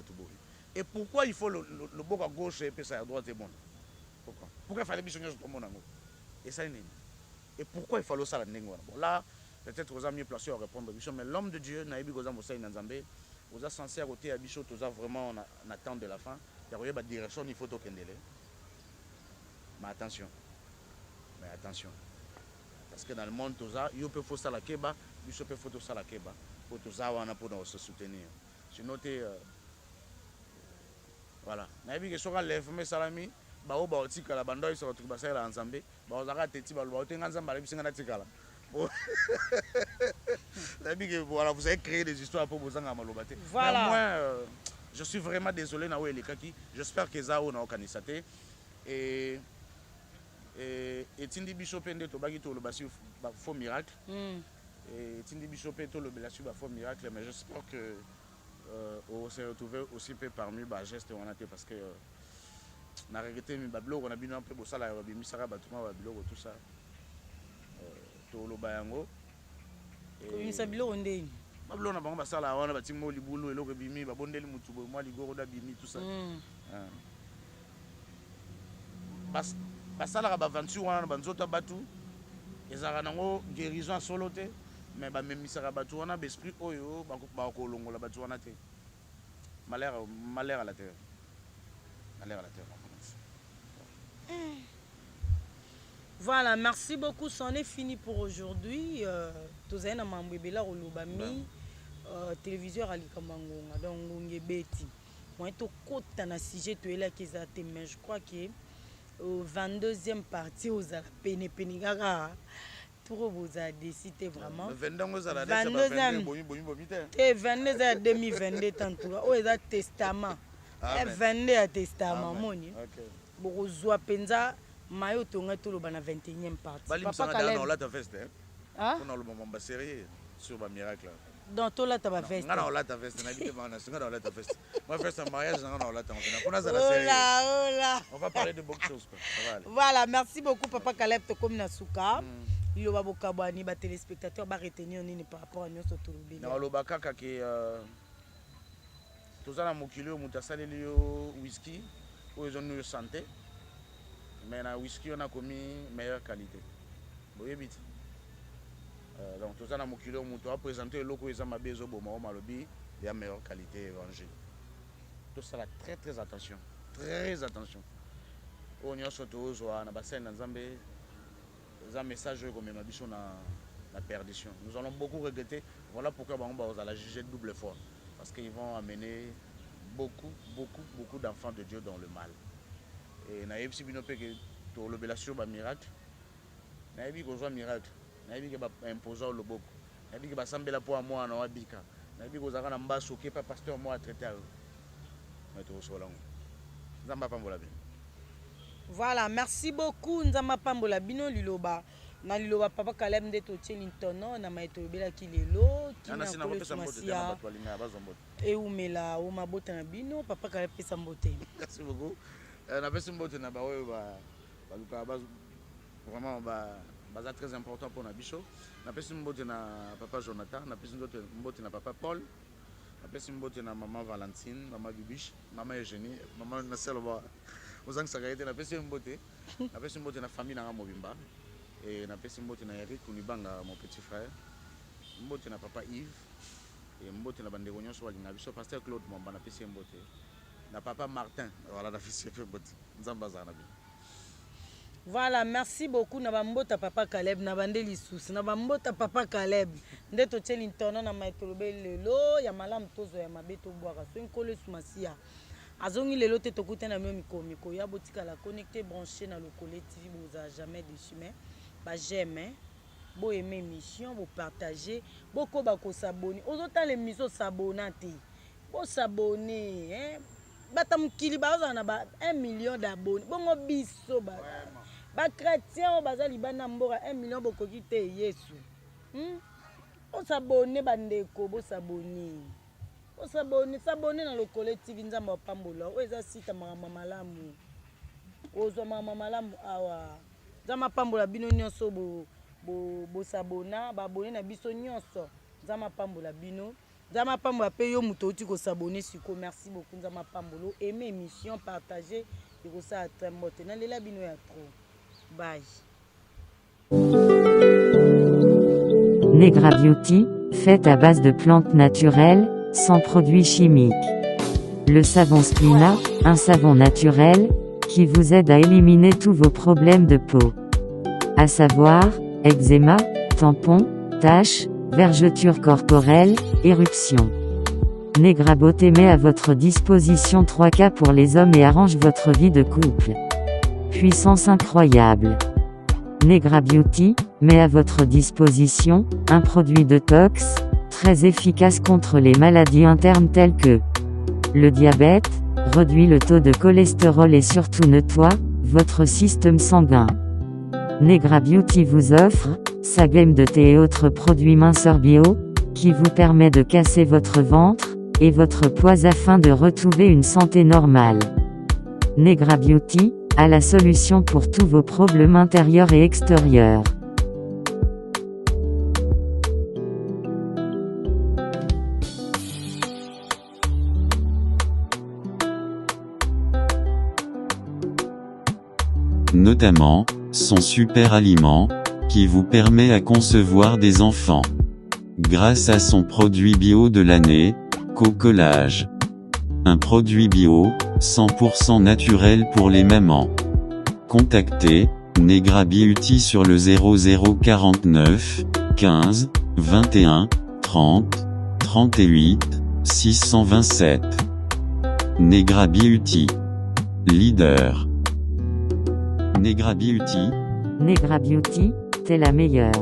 et pourquoi il faut le bord à gauche et puis ça à droite et bon. Pourquoi il fallait que tout le monde et ça et pourquoi il fallait ça la bon là peut-être aux mieux placés à répondre mais l'homme de Dieu n'a pas besoin de Nzambé aux censé à côté à bichot aux vraiment en attente de la fin il y a une direction il faut toquer mais attention parce que dans le monde il peut faire ça la keba biso pe faut tosala keba po toza wana mpona se soutenir sinon te voilà nayebi ke soki alèvement esalami bao baotikala bando oyesaka bato basalela nzambe baozaka teti baloba otenga nzambe alebisi nga natikala nayebi ke voilà vous avez créé des histoires mpo bozanga maloba te moi je suis vraiment désolé na oyo elekaki j'espère que eza oyo naokanisa te etindi biso mpe nde tobaki toloba si faux miracle etindi biso mpe tolobela si bafaux miracle mais j'espère que on s'est retrouvé aussi peu parmi bageste wana te parce que na regretté mi babiloko na bino mpe bosala ya babimisaka bato mwa babiloko tout ça toloba yango komisa biloko ndeni babiloko na bango basala wana batimi mo libulu eloko ebimi babondeli mutu boye mwa ligoro da bimi tout ça basalaka baventure wana na banzoto ya bato ezalaka nango guérison ya solo te mais bamemisaka bato wana baesprit oyo bakolongola bato wana te malheur à la terre malheur à la terre. Voilà, merci beaucoup. C'en est fini pour aujourd'hui. Tous les membres Olobami, téléviseur Ali Kamangonga, donc Ngebeti. Moi, je suis un sujet mais je crois que au 22e partie, aux Pénégaga, tout vous a décidé vraiment. 22e 2022 tantôt. Oh, il y a testament. 22 à testament, moni. Bourgeois Penza. Mayo tonga tout le bana 21e partie. Papa Caleb. On l'a ta veste. Hein? On a le moment sérieux sur ma miracle. Dans tout là ta veste. On l'a ta veste. On a dit on l'a ta veste. Moi faire un mariage on l'a ta veste. On va parler de beaucoup de choses. Voilà, merci beaucoup Papa Caleb to comme na suka. Il va beaucoup abonner ba téléspectateurs ba retenir nini par rapport à nous sur tout le bien. Na loba kaka ke tozana mokilo mutasali yo whisky ou ils ont nous santé. Mais na whisky on a commis meilleure qualité. Boyebi. Donc tout ça na mokilo muto a présenter loko ezama bezo boma malobi de meilleure qualité évangile. Tout ça là très attention. Très attention. On y a surtout ozo na bassin nzambe za message comme ma biso na perdition. Nous allons beaucoup regretter. Voilà pourquoi on va la juger double fois parce qu'ils vont amener beaucoup d'enfants de Dieu dans le mal. Et na yebisi bino pe ke to lobela sur ba miracle na yebi ko zo miracle na yebi ke ba imposer loboko na yebi ke ba sambela po amwa na wabika na yebi ko zaka na mbaso ke pa pasteur moi traiter mais to so lango nzamba pambola bino. Voilà, merci beaucoup nzamba pambola bino liloba na liloba Papa Caleb nde to Chelinton na maito bela kilelo kina ko pesa mbote na bato alinga bazombote e umela o mabota na bino Papa Caleb pesa mbote. Merci beaucoup. Na pesi mbote na baoyo baluka vraiment baza très important pour na biso. Na pesi mbote na papa Jonathan, na pesi mbote na papa Paul, na pesi mbote na maman Valentine, maman Bibiche, maman Eugénie, maman Naselwa. Ozang Sagarete na pesi mbote na famille na Mobimba et na pesi mbote na Eric Kunibanga mon petit frère. Mbote na papa Yves et mbote na bande nyonso walinga biso pasteur Claude Momba na pesi mbote. Na papa Martin, voilà la fille Voilà, merci beaucoup na bambota Papa Caleb na bandeli sous na bambota Papa Caleb ndeto Chelinton na maitolobe lelo ya malamu tozo ya mabeto boaka so nkolo sumasia azongi lelo te tokuta na miko ya botika la connecté branché na Lokole TV vous a jamais déçu mais ba j'aime bo aimer émission bo partager boko ba ko s'abonner ozota les miso s'abonner bo s'abonner hein bata mukili baza na ba 1 million d'abonnés bongo biso ba chrétien baza libana mboka 1 million bokoki te Yesu on s'abonner bandeko bo s'abonner na Lokole TV nzamba pambola o eza sita mama malamu ozo mama malamu awa nzamba pambola bino nyonso bo s'abona ba abonner na biso nyonso nzamba pambola bino Nzama Pambola pe yo muto uti ko s'abonner siko. Merci beaucoup Nzama Pambolo. Aimez émission, partagez et ko ça très mote. Na lela bino ya trop. Bye. Negra-Beauty, fait à base de plantes naturelles, sans produits chimiques. Le savon Splina, un savon naturel, qui vous aide à éliminer tous vos problèmes de peau. À savoir, eczéma, tampons, taches, vergetures corporelles, éruptions. Negra Beauté met à votre disposition 3 cas pour les hommes et arrange votre vie de couple. Puissance incroyable. Negra Beauty met à votre disposition un produit détox, très efficace contre les maladies internes telles que le diabète, réduit le taux de cholestérol et surtout nettoie votre système sanguin. Negra Beauty vous offre sa gamme de thé et autres produits minceurs bio, qui vous permet de casser votre ventre et votre poids afin de retrouver une santé normale. Negra Beauty a la solution pour tous vos problèmes intérieurs et extérieurs. Notamment, son super aliment, qui vous permet à concevoir des enfants. Grâce à son produit bio de l'année, Cocolage. Un produit bio, 100% naturel pour les mamans. Contactez Negra Beauty sur le 0049 15 21 30 38 627. Negra Beauty. Leader. Negra Beauty. Negra Beauty, t'es la meilleure.